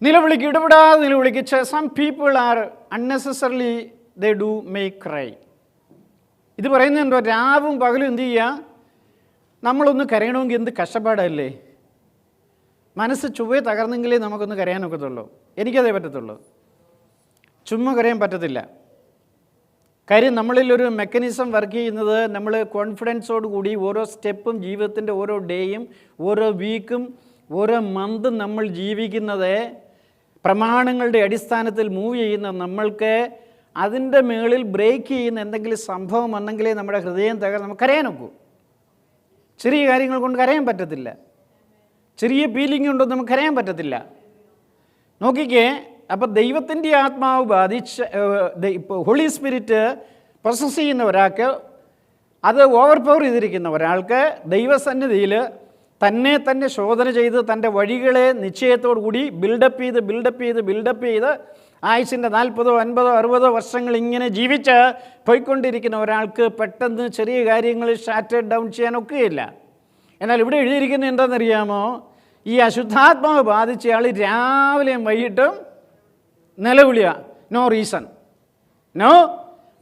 നിലവിളിക്ക് ഇടപെടാതെ നിലവിളിക്ക്. Some people are unnecessarily they do make cry. ഇത് പറയുന്നത് എന്തോ? രാവും പകലും എന്ത് ചെയ്യുക? നമ്മളൊന്ന് കരയണമെങ്കിൽ എന്ത് കഷ്ടപ്പാടല്ലേ. മനസ്സ് ചുവ്വേ തകർന്നെങ്കിലേ നമുക്കൊന്ന് കരയാനൊക്കത്തുള്ളൂ. എനിക്കതേ പറ്റത്തുള്ളൂ, ചുമ്മാ കരയാൻ പറ്റത്തില്ല. കാര്യം നമ്മളിലൊരു മെക്കാനിസം വർക്ക് ചെയ്യുന്നത്, നമ്മൾ കോൺഫിഡൻസോട് കൂടി ഓരോ സ്റ്റെപ്പും ജീവിതത്തിൻ്റെ ഓരോ ഡേയും ഓരോ വീക്കും ഓരോ മന്തും നമ്മൾ ജീവിക്കുന്നത് പ്രമാണങ്ങളുടെ അടിസ്ഥാനത്തിൽ മൂവ് ചെയ്യുന്ന നമ്മൾക്ക് അതിൻ്റെ മുകളിൽ ബ്രേക്ക് ചെയ്യുന്ന എന്തെങ്കിലും സംഭവം വന്നെങ്കിലേ നമ്മുടെ ഹൃദയം നമുക്ക് കരയാനൊക്കൂ. ചെറിയ കാര്യങ്ങൾ കൊണ്ട് കരയാൻ പറ്റത്തില്ല. ചെറിയ ഫീലിംഗ് കൊണ്ടൊന്നും നമുക്ക് കരയാൻ പറ്റത്തില്ല. നോക്കിക്കേ, അപ്പോൾ ദൈവത്തിൻ്റെ ആത്മാവ് ബാധിച്ച് ഇപ്പോൾ ഹോളി സ്പിരിറ്റ് പ്രൊസസ് ചെയ്യുന്ന ഒരാൾക്ക്, അത് ഓവർ പവർ ചെയ്തിരിക്കുന്ന ഒരാൾക്ക് ദൈവസന്നിധിയിൽ തന്നെ ശോധന ചെയ്ത് തൻ്റെ വഴികളെ നിശ്ചയത്തോടു കൂടി ബിൽഡപ്പ് ചെയ്ത് ആയുസിൻ്റെ 40, 50, 60 വർഷങ്ങൾ ഇങ്ങനെ ജീവിച്ച് പോയിക്കൊണ്ടിരിക്കുന്ന ഒരാൾക്ക് പെട്ടെന്ന് ചെറിയ കാര്യങ്ങൾ ഷാറ്റേഡ് ഡൗൺ ചെയ്യാനൊക്കെയില്ല. എന്നാൽ ഇവിടെ എഴുതിയിരിക്കുന്നത് എന്താണെന്നറിയാമോ? ഈ അശുദ്ധാത്മാവ് ബാധിച്ചയാൾ രാവിലെയും വൈകിട്ടും നിലവിളിയ. No reason.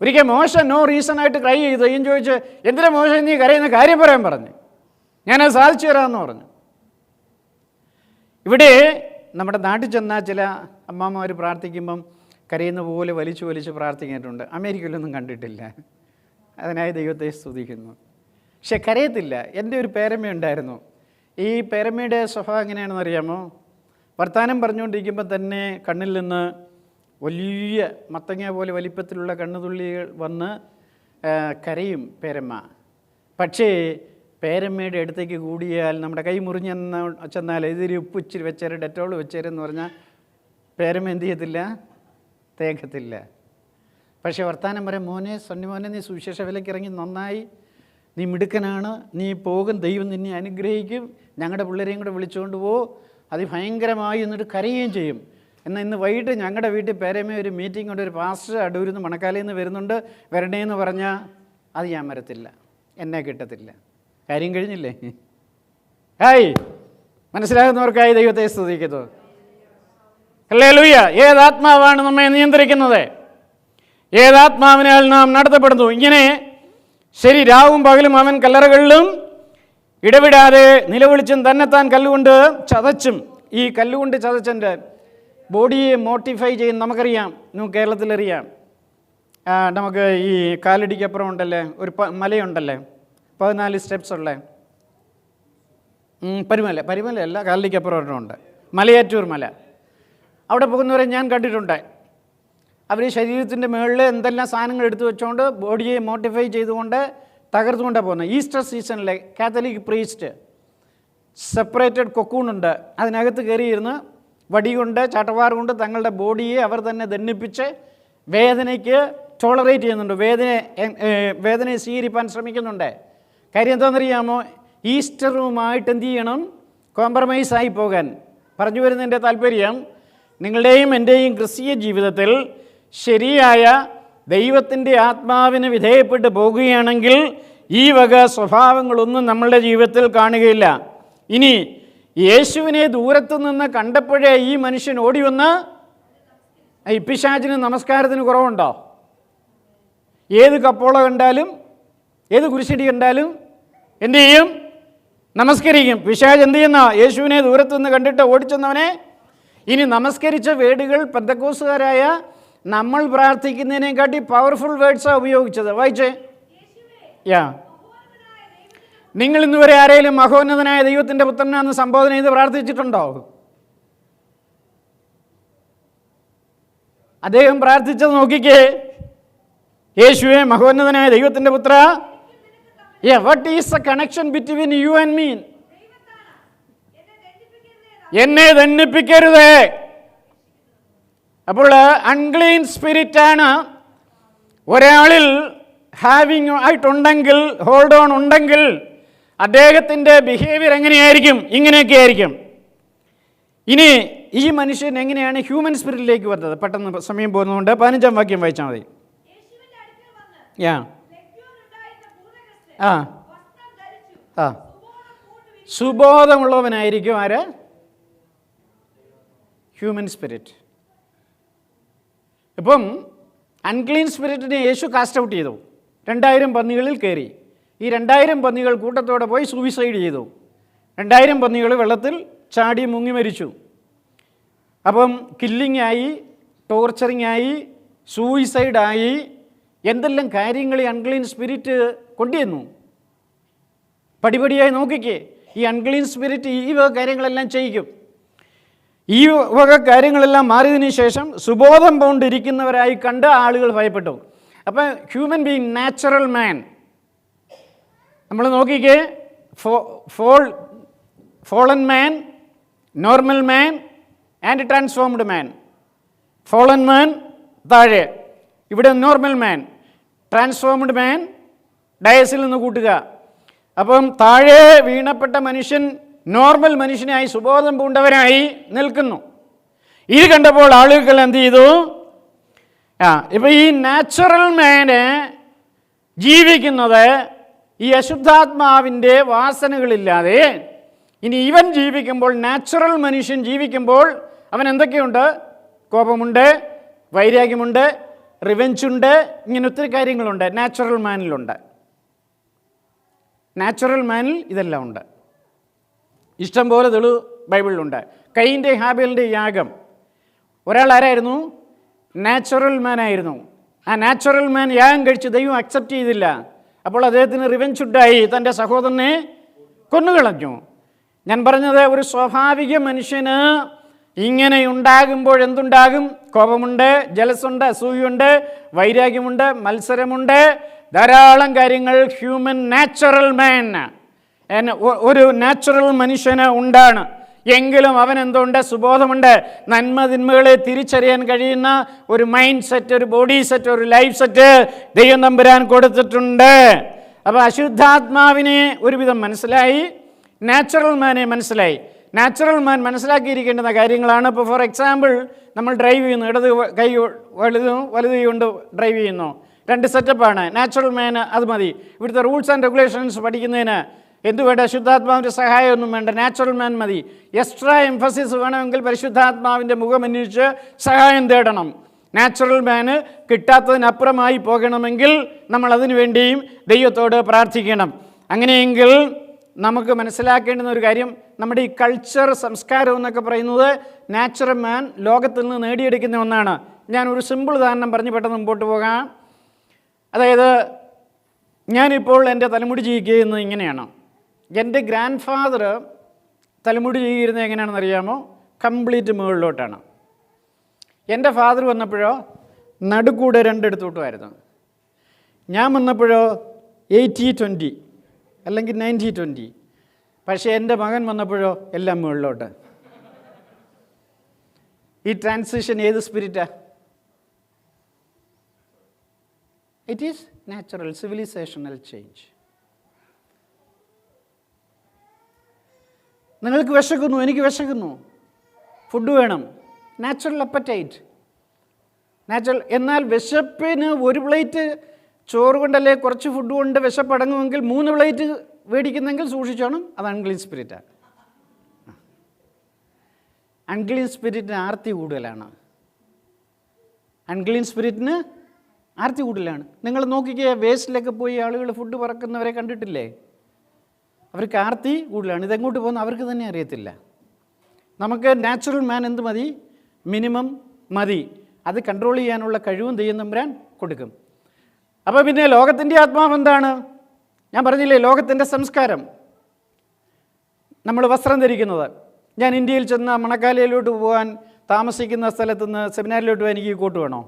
ഒരിക്കൽ മോശം നോ റീസണായിട്ട് ക്രൈ ചെയ്തു. അയ്യും ചോദിച്ച്, എന്തിനാ മോശം നീ കരയുന്ന കാര്യം പറയാൻ പറഞ്ഞു, ഞാനത് സാധിച്ചു തരാമെന്ന് പറഞ്ഞു. ഇവിടെ നമ്മുടെ നാട്ടിൽ ചെന്നാൽ ചില അമ്മമാർ പ്രാർത്ഥിക്കുമ്പം കരയുന്ന പോലെ വലിച്ചു പ്രാർത്ഥിക്കാനായിട്ടുണ്ട്. അമേരിക്കയിലൊന്നും കണ്ടിട്ടില്ല. അതിനായി ദൈവത്തെ സ്തുതിക്കുന്നു. പക്ഷെ കരയത്തില്ല. എൻ്റെ ഒരു പേരമ്മ ഉണ്ടായിരുന്നു. ഈ പേരമ്മയുടെ സ്വഭാവം എങ്ങനെയാണെന്ന് അറിയാമോ? വർത്തമാനം പറഞ്ഞുകൊണ്ടിരിക്കുമ്പോൾ തന്നെ കണ്ണിൽ നിന്ന് വലിയ മത്തങ്ങ പോലെ വലിപ്പത്തിലുള്ള കണ്ണുതുള്ളികൾ വന്ന് കരയും പേരമ്മ. പക്ഷേ പേരമ്മയുടെ അടുത്തേക്ക് കൂടിയാൽ, നമ്മുടെ കൈ മുറിഞ്ഞെന്ന് ചെന്നാൽ ഇതിരി ഉപ്പ് ഇച്ചിരി വെച്ചേര്, ഡെറ്റോൾ വെച്ചേരെന്ന് പറഞ്ഞാൽ പേരമ്മ എന്ത് ചെയ്യത്തില്ല? തേക്കത്തില്ല. പക്ഷേ വർത്താനം പറയാം, മോനെ സണ്ണിമോനെ നീ സുവിശേഷ വിലയ്ക്ക് ഇറങ്ങി നന്നായി, നീ മിടുക്കനാണ്, നീ പോകും, ദൈവം നിന്നെ അനുഗ്രഹിക്കും, ഞങ്ങളുടെ പിള്ളേരെയും കൂടെ വിളിച്ചുകൊണ്ട് അതിഭയങ്കരമായി എന്നിട്ട് കരയുകയും ചെയ്യും. എന്നാൽ ഇന്ന് വൈകിട്ട് ഞങ്ങളുടെ വീട്ടിൽ പേരമ്മ ഒരു മീറ്റിംഗ് ഉണ്ട്, ഒരു പാസ്റ്റർ അടൂരിൽ നിന്ന് മണക്കാലയിൽ നിന്ന് വരുന്നുണ്ട്, വരണേന്ന് പറഞ്ഞാൽ അത് ഞാൻ വരത്തില്ല, എന്നെ കിട്ടത്തില്ല. കാര്യം കഴിഞ്ഞില്ലേ? മനസ്സിലാകുന്നവർക്കായി ദൈവത്തെ സ്തുതിക്കുന്നു. ഹല്ലേലൂയ. ഏതാത്മാവാണ് നമ്മെ നിയന്ത്രിക്കുന്നത്? ഏതാത്മാവിനാൽ നാം നടത്തപ്പെടുന്നു? ഇങ്ങനെ ശരി, രാവും പകലും അവൻ കല്ലറകളിലും ഇടവിടാതെ നിലവിളിച്ചും തന്നെത്താൻ കല്ലുകൊണ്ട് ചതച്ചും. ഈ കല്ലുകൊണ്ട് ചതച്ചൻ്റെ ബോഡിയെ മോട്ടിഫൈ ചെയ്യുന്ന നമുക്കറിയാം, കേരളത്തിലറിയാം. നമുക്ക് ഈ കാലടിക്കപ്പുറം ഉണ്ടല്ലേ ഒരു മലയുണ്ടല്ലേ 14 സ്റ്റെപ്സ് ഉള്ളേ, പരിമലയല്ല, കാലടിക്കപ്പുറം ഉണ്ട്, മലയാറ്റൂർ മല. അവിടെ പോകുന്നവരെ ഞാൻ കണ്ടിട്ടുണ്ട്. അവർ ശരീരത്തിൻ്റെ മുകളിൽ എന്തെല്ലാം സാധനങ്ങൾ എടുത്തു വെച്ചുകൊണ്ട് ബോഡിയെ മോട്ടിഫൈ ചെയ്തുകൊണ്ട് തകർത്തുകൊണ്ടാണ് പോകുന്നത്. ഈസ്റ്റർ സീസണിലെ കാത്തലിക് പ്രീസ്റ്റ് സെപ്പറേറ്റഡ് കൊക്കൂണുണ്ട്, അതിനകത്ത് കയറിയിരുന്ന് വടി കൊണ്ട് ചാട്ടവാർ കൊണ്ട് തങ്ങളുടെ ബോഡിയെ അവർ തന്നെ ദണ്ഡിപ്പിച്ച് വേദനയ്ക്ക് ടോളറേറ്റ് ചെയ്യുന്നുണ്ട്, വേദനയെ സ്വീകരിപ്പാൻ ശ്രമിക്കുന്നുണ്ട്. കാര്യം എന്താണെന്നറിയാമോ? ഈസ്റ്ററുമായിട്ട് എന്ത് ചെയ്യണം? കോംപ്രമൈസായി പോകാൻ. പറഞ്ഞു വരുന്നതിൻ്റെ താല്പര്യം, നിങ്ങളുടെയും എൻ്റെയും ക്രിസ്തീയ ജീവിതത്തിൽ ശരിയായ ദൈവത്തിൻ്റെ ആത്മാവിന് വിധേയപ്പെട്ട് പോകുകയാണെങ്കിൽ ഈ വക സ്വഭാവങ്ങളൊന്നും നമ്മളുടെ ജീവിതത്തിൽ കാണുകയില്ല. ഇനി യേശുവിനെ ദൂരത്തു നിന്ന് കണ്ടപ്പോഴേ ഈ മനുഷ്യൻ ഓടി വന്ന് ഈ പിശാചിന് നമസ്കാരത്തിന് കുറവുണ്ടോ? ഏത് കപ്പോള കണ്ടാലും ഏത് കുരിശടി കണ്ടാലും എന്തു ചെയ്യും? നമസ്കരിക്കും. പിശാച് എന്ത് ചെയ്യുന്ന? യേശുവിനെ ദൂരത്തു നിന്ന് കണ്ടിട്ട് ഓടിച്ചെന്നവനെ. ഇനി നമസ്കരിച്ച വേർഡുകൾ പെന്തക്കോസ്തുകാരായ നമ്മൾ പ്രാർത്ഥിക്കുന്നതിനെക്കാട്ടി പവർഫുൾ വേർഡ്സാണ് ഉപയോഗിച്ചത്. വായിച്ചേ. നിങ്ങൾ ഇന്നുവരെ ആരെങ്കിലും മഹോന്നതനായ ദൈവത്തിൻ്റെ പുത്രനാണെന്ന് സംബോധന ചെയ്ത് പ്രാർത്ഥിച്ചിട്ടുണ്ടോ? അദ്ദേഹം പ്രാർത്ഥിച്ചത് നോക്കിക്കേ, യേശുവേ മഹോന്നതനായ ദൈവത്തിൻ്റെ പുത്ര. What is the connection between you and me? എന്നെ ദണ്ഡിപ്പിക്കരുത്. അപ്പോൾ അൺക്ലീൻ സ്പിരിറ്റാണ് ഒരാളിൽ ഹാവിങ് ആയിട്ടുണ്ടെങ്കിൽ, ഹോൾഡ് ഓൺ ഉണ്ടെങ്കിൽ അദ്ദേഹത്തിൻ്റെ ബിഹേവിയർ എങ്ങനെയായിരിക്കും? ഇങ്ങനെയൊക്കെ ആയിരിക്കും. ഇനി ഈ മനുഷ്യൻ എങ്ങനെയാണ് ഹ്യൂമൻ സ്പിരിറ്റിലേക്ക് വരുന്നത്? പെട്ടെന്ന് സമയം പോകുന്നതുകൊണ്ട് 15-ാം വാക്യം വായിച്ചാൽ മതി. സുബോധമുള്ളവനായിരിക്കും ആര്? Human spirit. ഇപ്പം അൺക്ലീൻ സ്പിരിറ്റിനെ യേശു കാസ്റ്റ് ഔട്ട് ചെയ്തു. 2000 പന്നികളിൽ കയറി. ഈ 2000 പന്നികൾ കൂട്ടത്തോടെ പോയി സൂയിസൈഡ് ചെയ്തു. 2000 പന്നികൾ വെള്ളത്തിൽ ചാടി മുങ്ങി മരിച്ചു. അപ്പം കില്ലിംഗ് ആയി, ടോർച്ചറിങ് ആയി, സൂയിസൈഡായി, എന്തെല്ലാം കാര്യങ്ങൾ ഈ അൺക്ലീൻ സ്പിരിറ്റ് കൊണ്ടുവന്നു. പടിപടിയായി നോക്കിക്കേ. ഈ അൺക്ലീൻ സ്പിരിറ്റ് ഈ വക കാര്യങ്ങളെല്ലാം ചെയ്യിക്കും. ഈ വക കാര്യങ്ങളെല്ലാം മാറിയതിന് ശേഷം സുബോധം കൊണ്ടിരിക്കുന്നവരായി കണ്ട് ആളുകൾ ഭയപ്പെട്ടു. അപ്പം ഹ്യൂമൻ ബീങ്, നാച്ചുറൽ മാൻ, നമ്മൾ നോക്കിക്കേ, fallen man, normal man and transformed man. Fallen man താഴെ, ഇവിടെ നോർമൽ മാൻ, ട്രാൻസ്ഫോംഡ് മാൻ ഡയസിൽ നിന്ന് കൂട്ടുക. അപ്പം താഴെ വീണപ്പെട്ട മനുഷ്യൻ നോർമൽ മനുഷ്യനായി സുബോധം പൂണ്ടവനായി നിൽക്കുന്നു. ഇത് കണ്ടപ്പോൾ ആളുകൾ എന്ത് ചെയ്തു? ഇപ്പം ഈ നാച്ചുറൽ മാന് ജീവിക്കുന്നത് ഈ അശുദ്ധാത്മാവിൻ്റെ വാസനകളില്ലാതെ. ഇനി ഇവൻ ജീവിക്കുമ്പോൾ, നാച്ചുറൽ മനുഷ്യൻ ജീവിക്കുമ്പോൾ അവൻ എന്തൊക്കെയുണ്ട്? കോപമുണ്ട്, വൈരാഗ്യമുണ്ട്, റിവെഞ്ചുണ്ട്, ഇങ്ങനെ ഒത്തിരി കാര്യങ്ങളുണ്ട് നാച്ചുറൽ മാനിലുണ്ട്. നാച്ചുറൽ മാനിൽ ഇതെല്ലാം ഉണ്ട്. ഇഷ്ടം പോലെ തെളിവ് ബൈബിളിലുണ്ട്. കൈൻ്റെ ഹാബേലിൻ്റെ യാഗം, ഒരാൾ ആരായിരുന്നു? നാച്ചുറൽ മാൻ ആയിരുന്നു. ആ നാച്ചുറൽ മാൻ യാഗം കഴിച്ച് ദൈവം അക്സെപ്റ്റ് ചെയ്തില്ല. അപ്പോൾ അദ്ദേഹത്തിന് റിവെഞ്ചുണ്ടായി, തൻ്റെ സഹോദരനെ കൊന്നുകളഞ്ഞു. ഞാൻ പറഞ്ഞത്, ഒരു സ്വാഭാവിക മനുഷ്യന് ഇങ്ങനെ ഉണ്ടാകുമ്പോൾ എന്തുണ്ടാകും? കോപമുണ്ട്, ജലസുണ്ട്, അസൂയുണ്ട്, വൈരാഗ്യമുണ്ട്, മത്സരമുണ്ട്, ധാരാളം കാര്യങ്ങൾ ഹ്യൂമൻ നാച്ചുറൽ മാൻ, ഒരു നാച്ചുറൽ മനുഷ്യന് ഉണ്ടാണ്. എങ്കിലും അവൻ എന്തുണ്ട്? സുബോധമുണ്ട്. നന്മ തിന്മകളെ തിരിച്ചറിയാൻ കഴിയുന്ന ഒരു മൈൻഡ് സെറ്റ്, ഒരു ബോഡി സെറ്റ്, ഒരു ലൈഫ് സെറ്റ് ദൈവം തമ്പുരാൻ കൊടുത്തിട്ടുണ്ട്. അപ്പോൾ അശുദ്ധാത്മാവിനെ ഒരുവിധം മനസ്സിലായി, നാച്ചുറൽ മാനെ മനസ്സിലായി. നാച്ചുറൽ മാൻ മനസ്സിലാക്കിയിരിക്കേണ്ടുന്ന കാര്യങ്ങളാണ്. ഇപ്പോൾ ഫോർ എക്സാമ്പിൾ, നമ്മൾ ഡ്രൈവ് ചെയ്യുന്നു, ഇടത് കൈ വലത് കൈ കൊണ്ട് ഡ്രൈവ് ചെയ്യുന്നു. 2 സെറ്റപ്പാണ്. നാച്ചുറൽ മാന് അത് മതി. ഇവിടുത്തെ റൂൾസ് ആൻഡ് റെഗുലേഷൻസ് പഠിക്കുന്നതിന് എന്തു വേണ്ട? ശുദ്ധാത്മാവിൻ്റെ സഹായമൊന്നും വേണ്ട, നാച്ചുറൽ മാൻ മതി. എക്സ്ട്രാ എംഫസിസ് വേണമെങ്കിൽ പരിശുദ്ധാത്മാവിൻ്റെ മുഖമന്വേഷിച്ച് സഹായം തേടണം. നാച്ചുറൽ മാന് കിട്ടാത്തതിനപ്പുറമായി പോകണമെങ്കിൽ നമ്മൾ അതിനു വേണ്ടിയും ദൈവത്തോട് പ്രാർത്ഥിക്കണം. അങ്ങനെയെങ്കിൽ നമുക്ക് മനസ്സിലാക്കേണ്ടുന്ന ഒരു കാര്യം, നമ്മുടെ ഈ കൾച്ചർ, സംസ്കാരം എന്നൊക്കെ പറയുന്നത് നാച്ചുറൽ മാൻ ലോകത്തിൽ നിന്ന് നേടിയെടുക്കുന്ന ഒന്നാണ്. ഞാനൊരു സിമ്പിൾ ഉദാഹരണം പറഞ്ഞ് പെട്ടെന്ന് മുമ്പോട്ട് പോകാം. അതായത് ഞാനിപ്പോൾ എൻ്റെ തലമുടി ചെയ്യുന്നത് ഇങ്ങനെയാണ്. എൻ്റെ ഗ്രാൻഡ് ഫാദർ തലമുടി ചെയ്യുന്നത് എങ്ങനെയാണെന്ന് അറിയാമോ? കംപ്ലീറ്റ് മുകളിലോട്ടാണ്. എൻ്റെ ഫാദർ വന്നപ്പോഴോ നടുക്കൂടെ രണ്ടിടത്തോട്ടുമായിരുന്നു. ഞാൻ വന്നപ്പോഴോ 80-20 അല്ലെങ്കിൽ 90-20. പക്ഷേ എൻ്റെ മകൻ വന്നപ്പോഴോ എല്ലാം മുകളിലോട്ട്. ഈ ട്രാൻസിഷൻ ഏത് സ്പിരിറ്റാണ്? It is natural civilisational change. നിങ്ങൾക്ക് വിശക്കുന്നു, എനിക്ക് വിശക്കുന്നു, ഫുഡ് വേണം, നാച്ചുറൽ അപ്പറ്റൈറ്റ്, നാച്ചുറൽ. എന്നാൽ വിശപ്പിന് ഒരു പ്ലേറ്റ് ചോറ് കൊണ്ടല്ലേ കുറച്ച് ഫുഡ് കൊണ്ട് വിശപ്പടങ്ങുമെങ്കിൽ 3 പ്ലേറ്റ് മേടിക്കുന്നെങ്കിൽ സൂക്ഷിച്ചോണം, അത് അൺക്ലീൻ സ്പിരിറ്റാണ്. അൺക്ലീൻ സ്പിരിറ്റിന് ആർത്തി കൂടുതലാണ്. അൺക്ലീൻ സ്പിരിറ്റിന് ആർത്തി കൂടുതലാണ്. നിങ്ങൾ നോക്കിക്കുക, വേസ്റ്റിലൊക്കെ പോയി ആളുകൾ ഫുഡ് പറക്കുന്നവരെ കണ്ടിട്ടില്ലേ? അവർക്ക് ആർത്തി കൂടുതലാണ്. ഇതെങ്ങോട്ട് പോകുന്ന അവർക്ക് തന്നെ അറിയത്തില്ല. നമുക്ക് നാച്ചുറൽ മാൻ എന്ത് മതി? മിനിമം മതി. അത് കൺട്രോൾ ചെയ്യാനുള്ള കഴിവും ദൈവം തമ്പുരാൻ കൊടുക്കും. അപ്പോൾ പിന്നെ ലോകത്തിൻ്റെ ആത്മാവ് എന്താണ്? ഞാൻ പറഞ്ഞില്ലേ, ലോകത്തിൻ്റെ സംസ്കാരം. നമ്മൾ വസ്ത്രം ധരിക്കുന്നത്. ഞാൻ ഇന്ത്യയിൽ ചെന്ന് മണക്കാലയിലോട്ട് പോകാൻ താമസിക്കുന്ന സ്ഥലത്തു നിന്ന് സെമിനാരിലോട്ട് പോകാൻ എനിക്ക് ഈ കോട്ട് വേണോ?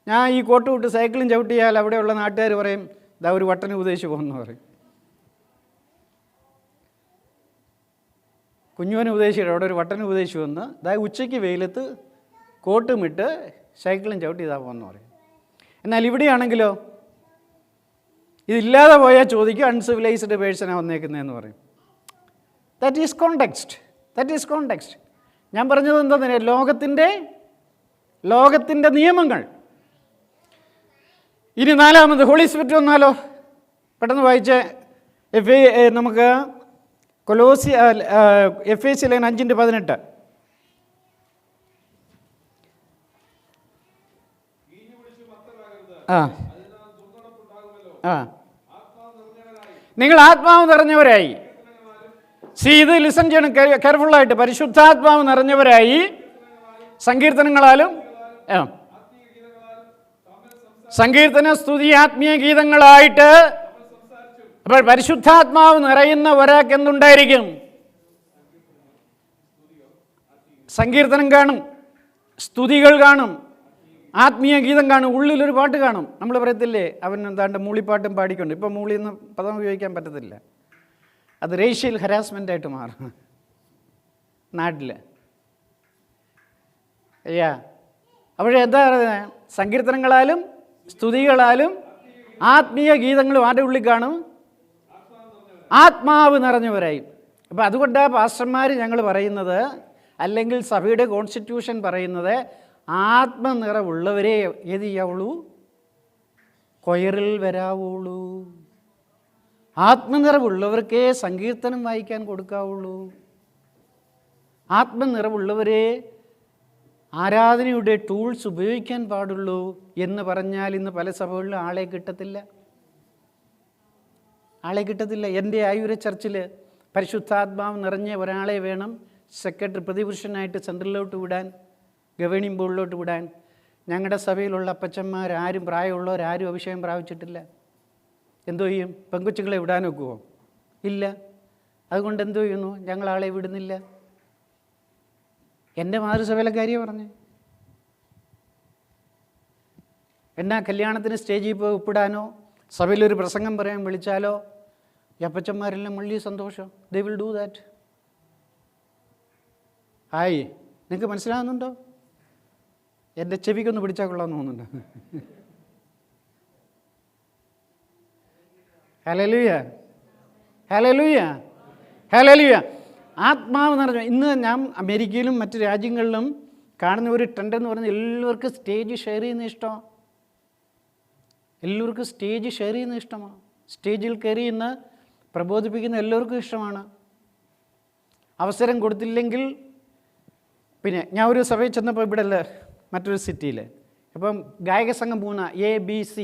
ഞാൻ ഈ കോട്ട് വിട്ട് സൈക്കിളും ചവിട്ടിയാൽ അവിടെയുള്ള നാട്ടുകാർ പറയും, ഇതാ ഒരു വട്ടന് ഉപദേശിച്ച് പോകുമെന്ന് പറയും. കുഞ്ഞുവനെ ഉപദേശിച്ചിട്ട് അവിടെ ഒരു വട്ടന് ഉപദേശിച്ചു വന്ന് അതായത് ഉച്ചയ്ക്ക് വെയിലത്ത് കോട്ടും ഇട്ട് സൈക്കിളും ചവിട്ടി ഇതാ പോകുമെന്ന് പറയും. എന്നാൽ ഇവിടെയാണെങ്കിലോ ഇതില്ലാതെ പോയാൽ ചോദിക്കും, അൺസിവിലൈസ്ഡ് പേഴ്സണാണ് വന്നേക്കുന്നതെന്ന് പറയും. That is context. ഞാൻ പറഞ്ഞത് എന്താ? ലോകത്തിൻ്റെ നിയമങ്ങൾ. ഇനി 4ാമത് ഹോളി സ്പിരിറ്റ് വന്നാലോ? പെട്ടെന്ന് വായിച്ച് നമുക്ക് എഫേസ്യ 5:18. നിങ്ങൾ ആത്മാവ് നിറഞ്ഞവരായി. ഇത് ലിസൺ ചെയ്യണം കെയർഫുള്ളായിട്ട്. പരിശുദ്ധാത്മാവ് നിറഞ്ഞവരായി സങ്കീർത്തനങ്ങളാലും സങ്കീർത്തന സ്തുതി ആത്മീയ ഗീതങ്ങളായിട്ട്. അപ്പോൾ പരിശുദ്ധാത്മാവ് നിറയുന്ന ഒരാൾക്ക് എന്തുണ്ടായിരിക്കും? സങ്കീർത്തനം കാണും, സ്തുതികൾ കാണും, ആത്മീയ ഗീതം കാണും, ഉള്ളിലൊരു പാട്ട് കാണും. നമ്മൾ പറയത്തില്ലേ, അവൻ എന്താണ്ട് മൂളിപ്പാട്ടും പാടിക്കൊണ്ട്. ഇപ്പം മൂളിന്ന് പദം ഉപയോഗിക്കാൻ പറ്റത്തില്ല. അത് റേഷ്യൽ ഹരാസ്മെൻ്റായിട്ട് മാറും നാട്ടിൽ. അപ്പോഴേ എന്താ പറയുന്നത്? സങ്കീർത്തനങ്ങളാലും സ്തുതികളാലും ആത്മീയ ഗീതങ്ങളും ആരുടെ ഉള്ളിൽ കാണും? ആത്മാവ് നിറഞ്ഞവരായി. അപ്പം അതുകൊണ്ടാണ് പാസ്റ്റർമാർ ഞങ്ങൾ പറയുന്നത്, അല്ലെങ്കിൽ സഭയുടെ കോൺസ്റ്റിറ്റ്യൂഷൻ പറയുന്നത്, ആത്മനിറവുള്ളവരെ ഏത് ചെയ്യാവുള്ളൂ? കൊയറിൽ വരാവുള്ളൂ. ആത്മനിറവുള്ളവർക്കേ സങ്കീർത്തനം വായിക്കാൻ കൊടുക്കാവുള്ളൂ. ആത്മനിറവുള്ളവരെ ആരാധനയുടെ ടൂൾസ് ഉപയോഗിക്കാൻ പാടുള്ളൂ എന്ന് പറഞ്ഞാൽ ഇന്ന് പല സഭകളിലും ആളെ കിട്ടത്തില്ല. എൻ്റെ ആയൂര ചർച്ചിൽ പരിശുദ്ധാത്മാവ് നിറഞ്ഞ ഒരാളെ വേണം സെക്രട്ടറി, പ്രതിപുരുഷനായിട്ട് സെൻട്രലിലോട്ട് വിടാൻ, ഗവേണിംഗ് ബോർഡിലോട്ട് വിടാൻ. ഞങ്ങളുടെ സഭയിലുള്ള അപ്പച്ചന്മാരാരും, പ്രായമുള്ളവരാരും അഭിഷേകം പ്രാപിച്ചിട്ടില്ല. എന്തോ ചെയ്യും? പെങ്കൊച്ചുങ്ങളെ വിടാൻ ഒക്കുമോ? ഇല്ല. അതുകൊണ്ട് എന്തോ ചെയ്യുന്നു? ഞങ്ങളാളെ വിടുന്നില്ല. എൻ്റെ മാതൃസഭയിലെ കാര്യം പറഞ്ഞേ. എന്നാ കല്യാണത്തിന് സ്റ്റേജിൽ പോയി ഒപ്പിടാനോ സഭയിലൊരു പ്രസംഗം പറയാൻ വിളിച്ചാലോ ഈ അപ്പച്ചന്മാരെല്ലാം വലിയ സന്തോഷം. They will do that. Hi, നിങ്ങൾക്ക് മനസ്സിലാകുന്നുണ്ടോ? എൻ്റെ ചെവിക്കൊന്ന് പിടിച്ചാൽ കൊള്ളാമെന്ന് തോന്നുന്നുണ്ട്. Hallelujah, hallelujah, hallelujah. ആത്മാവ് നിറഞ്ഞു. ഇന്ന് ഞാൻ അമേരിക്കയിലും മറ്റ് രാജ്യങ്ങളിലും കാണുന്ന ഒരു ട്രെൻഡ് എന്ന് പറഞ്ഞാൽ എല്ലാവർക്കും സ്റ്റേജ് ഷെയർ ചെയ്യുന്ന ഇഷ്ടമാണ്. എല്ലാവർക്കും സ്റ്റേജ് ഷെയർ ചെയ്യുന്ന ഇഷ്ടമാണ്. സ്റ്റേജിൽ കയറി ഇന്ന് പ്രബോധിപ്പിക്കുന്ന എല്ലാവർക്കും ഇഷ്ടമാണ്. അവസരം കൊടുത്തില്ലെങ്കിൽ പിന്നെ ഞാൻ ഒരു സഭയിൽ ചെന്നപ്പോൾ ഇവിടെ അല്ല, മറ്റൊരു സിറ്റിയിൽ, അപ്പം ഗായക സംഘം 3 ABC.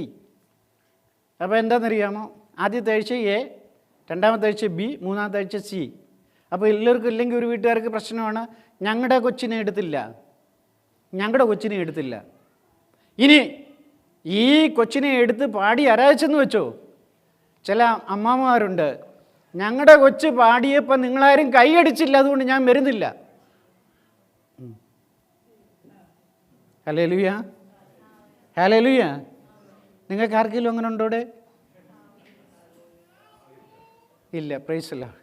അപ്പോൾ എന്താണെന്നറിയാമോ? ആദ്യത്തെ ആഴ്ച A, രണ്ടാമത്തെ ആഴ്ച ബി, മൂന്നാമത്തെ ആഴ്ച സി. അപ്പോൾ എല്ലാവർക്കും ഇല്ലെങ്കിൽ ഒരു വീട്ടുകാർക്ക് പ്രശ്നമാണ്, ഞങ്ങളുടെ കൊച്ചിനെ എടുത്തില്ല. ഇനി ഈ കൊച്ചിനെ എടുത്ത് പാടി ആരാധിച്ചെന്ന് വെച്ചോ, ചില അമ്മമാരുണ്ട്, ഞങ്ങളുടെ കൊച്ച് പാടിയപ്പോൾ നിങ്ങളാരും കൈയടിച്ചില്ല, അതുകൊണ്ട് ഞാൻ വരുന്നില്ല. Hallelujah, hallelujah. നിങ്ങൾക്ക് ആർക്കെങ്കിലും അങ്ങനെ ഉണ്ടോ ഇവിടെ? ഇല്ല. Praise the Lord.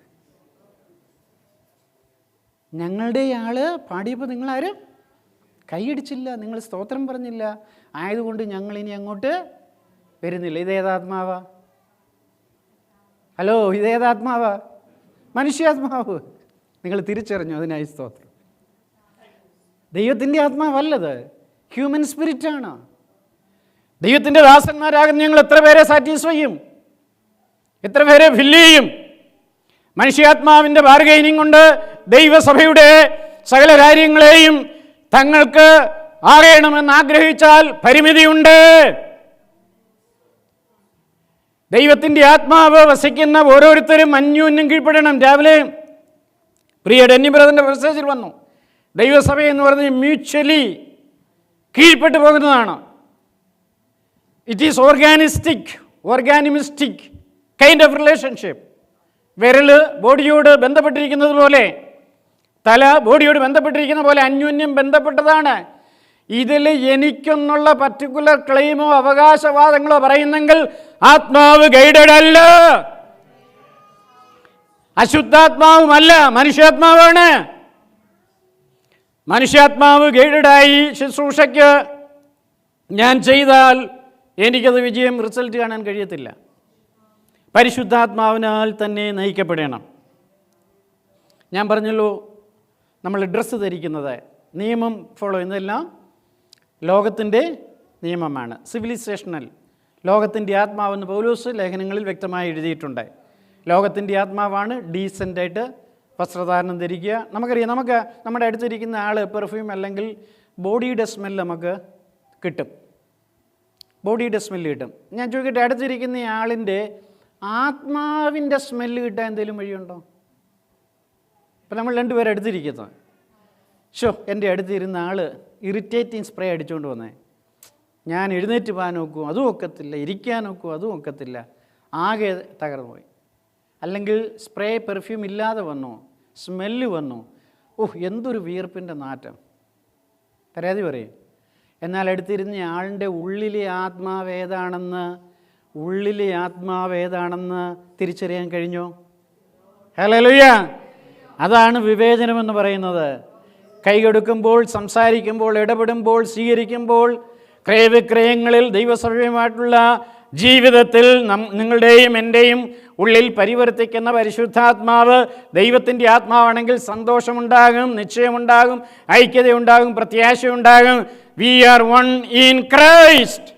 ഞങ്ങളുടെ ആള് പാടിയപ്പോൾ നിങ്ങളാരും കൈയടിച്ചില്ല, നിങ്ങൾ സ്തോത്രം പറഞ്ഞില്ല, ആയതുകൊണ്ട് ഞങ്ങളിനി അങ്ങോട്ട് വരുന്നില്ല. ഇതേതാത്മാവാ? ഹലോ, ഇതേതാത്മാവാ? മനുഷ്യാത്മാവ്. നിങ്ങൾ തിരിച്ചറിഞ്ഞു, അതിനായി സ്തോത്രം. ദൈവത്തിൻ്റെ ആത്മാവല്ലത്, ഹ്യൂമൻ സ്പിരിറ്റാണ്. ദൈവത്തിൻ്റെ ദാസന്മാരാകുന്ന ഞങ്ങൾ എത്ര പേരെ സാറ്റിസ്ഫൈ ചെയ്യും? എത്ര പേരെ ഫില്ല് ചെയ്യും? മനുഷ്യാത്മാവിൻ്റെ ബാർഗൈനിങ് കൊണ്ട് ദൈവസഭയുടെ സകല കാര്യങ്ങളെയും തങ്ങൾക്ക് അറിയണമെന്ന് ആഗ്രഹിച്ചാൽ പരിമിതിയുണ്ട്. ദൈവത്തിൻ്റെ ആത്മാവ് വസിക്കുന്ന ഓരോരുത്തരും അന്യോന്യം കീഴ്പ്പെടണം. രാവിലെ പ്രിയ ഡെന്നി ബ്രദറിൻ്റെ മെസ്സേജിൽ വന്നു, ദൈവസഭ എന്ന് പറഞ്ഞ് മ്യൂച്വലി കീഴ്പ്പെട്ടു പോകുന്നതാണ്. It is organismic kind of relationship. വിരൽ ബോഡിയോട് ബന്ധപ്പെട്ടിരിക്കുന്നത് പോലെ, തല ബോഡിയോട് ബന്ധപ്പെട്ടിരിക്കുന്ന പോലെ അന്യോന്യം ബന്ധപ്പെട്ടതാണ്. ഇതിൽ എനിക്കൊന്നുള്ള പർട്ടിക്കുലർ ക്ലെയിമോ അവകാശവാദങ്ങളോ പറയുന്നെങ്കിൽ ആത്മാവ് ഗൈഡഡ് അല്ല, അശുദ്ധാത്മാവുമല്ല, മനുഷ്യാത്മാവാണ്. മനുഷ്യാത്മാവ് ഗൈഡഡായി ശുശ്രൂഷയ്ക്ക് ഞാൻ ചെയ്താൽ എനിക്കത് റിസൾട്ട് കാണാൻ കഴിയത്തില്ല. പരിശുദ്ധാത്മാവിനാൽ തന്നെ നയിക്കപ്പെടണം. ഞാൻ പറഞ്ഞല്ലോ, നമ്മൾ ഡ്രസ്സ് ധരിക്കുന്നത്, നിയമം ഫോളോ ചെയ്യുന്നതെല്ലാം ലോകത്തിൻ്റെ നിയമമാണ്, സിവിലൈസേഷണൽ. ലോകത്തിൻ്റെ ആത്മാവെന്ന് പൗലോസ് ലേഖനങ്ങളിൽ വ്യക്തമായി എഴുതിയിട്ടുണ്ട്. ലോകത്തിൻ്റെ ആത്മാവാണ് ഡീസൻ്റായിട്ട് വസ്ത്രധാരണം ധരിക്കുക. നമുക്കറിയാം, നമുക്ക് നമ്മുടെ അടുത്തിരിക്കുന്ന ആൾ പെർഫ്യൂം അല്ലെങ്കിൽ ബോഡിയുടെ സ്മെല്ല് നമുക്ക് കിട്ടും, ബോഡിയുടെ സ്മെല്ല് കിട്ടും. ഞാൻ ചോദിക്കട്ടെ, അടുത്തിരിക്കുന്ന ആളിൻ്റെ ആത്മാവിൻ്റെ സ്മെല്ല് കിട്ടാൻ എന്തെങ്കിലും വഴിയുണ്ടോ? ഇപ്പം നമ്മൾ രണ്ടുപേരും അടുത്തിരിക്കുന്നത്, എൻ്റെ അടുത്തിരുന്ന ആൾ ഇറിറ്റേറ്റിംഗ് സ്പ്രേ അടിച്ചുകൊണ്ട് വന്നേ, ഞാൻ എഴുന്നേറ്റ് പോകാൻ നോക്കും, അതും ഒക്കത്തില്ല, ഇരിക്കാൻ നോക്കും, അതും ഒക്കത്തില്ല, ആകെ തകർന്നു പോയി. അല്ലെങ്കിൽ സ്പ്രേ പെർഫ്യൂം ഇല്ലാതെ വന്നു, സ്മെല്ല് വന്നു, എന്തൊരു വിയർപ്പിൻ്റെ നാറ്റം, പരാതി പറയും. എന്നാൽ അടുത്തിരുന്ന ആളിൻ്റെ ഉള്ളിലെ ആത്മാവേതാണെന്ന് തിരിച്ചറിയാൻ കഴിഞ്ഞോ? ഹല്ലേലൂയ. അതാണ് വിവേചനമെന്ന് പറയുന്നത്. കൈകൊടുക്കുമ്പോൾ, സംസാരിക്കുമ്പോൾ, ഇടപെടുമ്പോൾ, സ്വീകരിക്കുമ്പോൾ, ക്രയവിക്രയങ്ങളിൽ, ദൈവസഭയുമായിട്ടുള്ള ജീവിതത്തിൽ നിങ്ങളുടെയും എൻ്റെയും ഉള്ളിൽ പരിവർത്തിക്കുന്ന പരിശുദ്ധാത്മാവ് ദൈവത്തിൻ്റെ ആത്മാവാണെങ്കിൽ സന്തോഷമുണ്ടാകും, നിശ്ചയമുണ്ടാകും, ഐക്യതയുണ്ടാകും, പ്രത്യാശയുണ്ടാകും. We are one in Christ.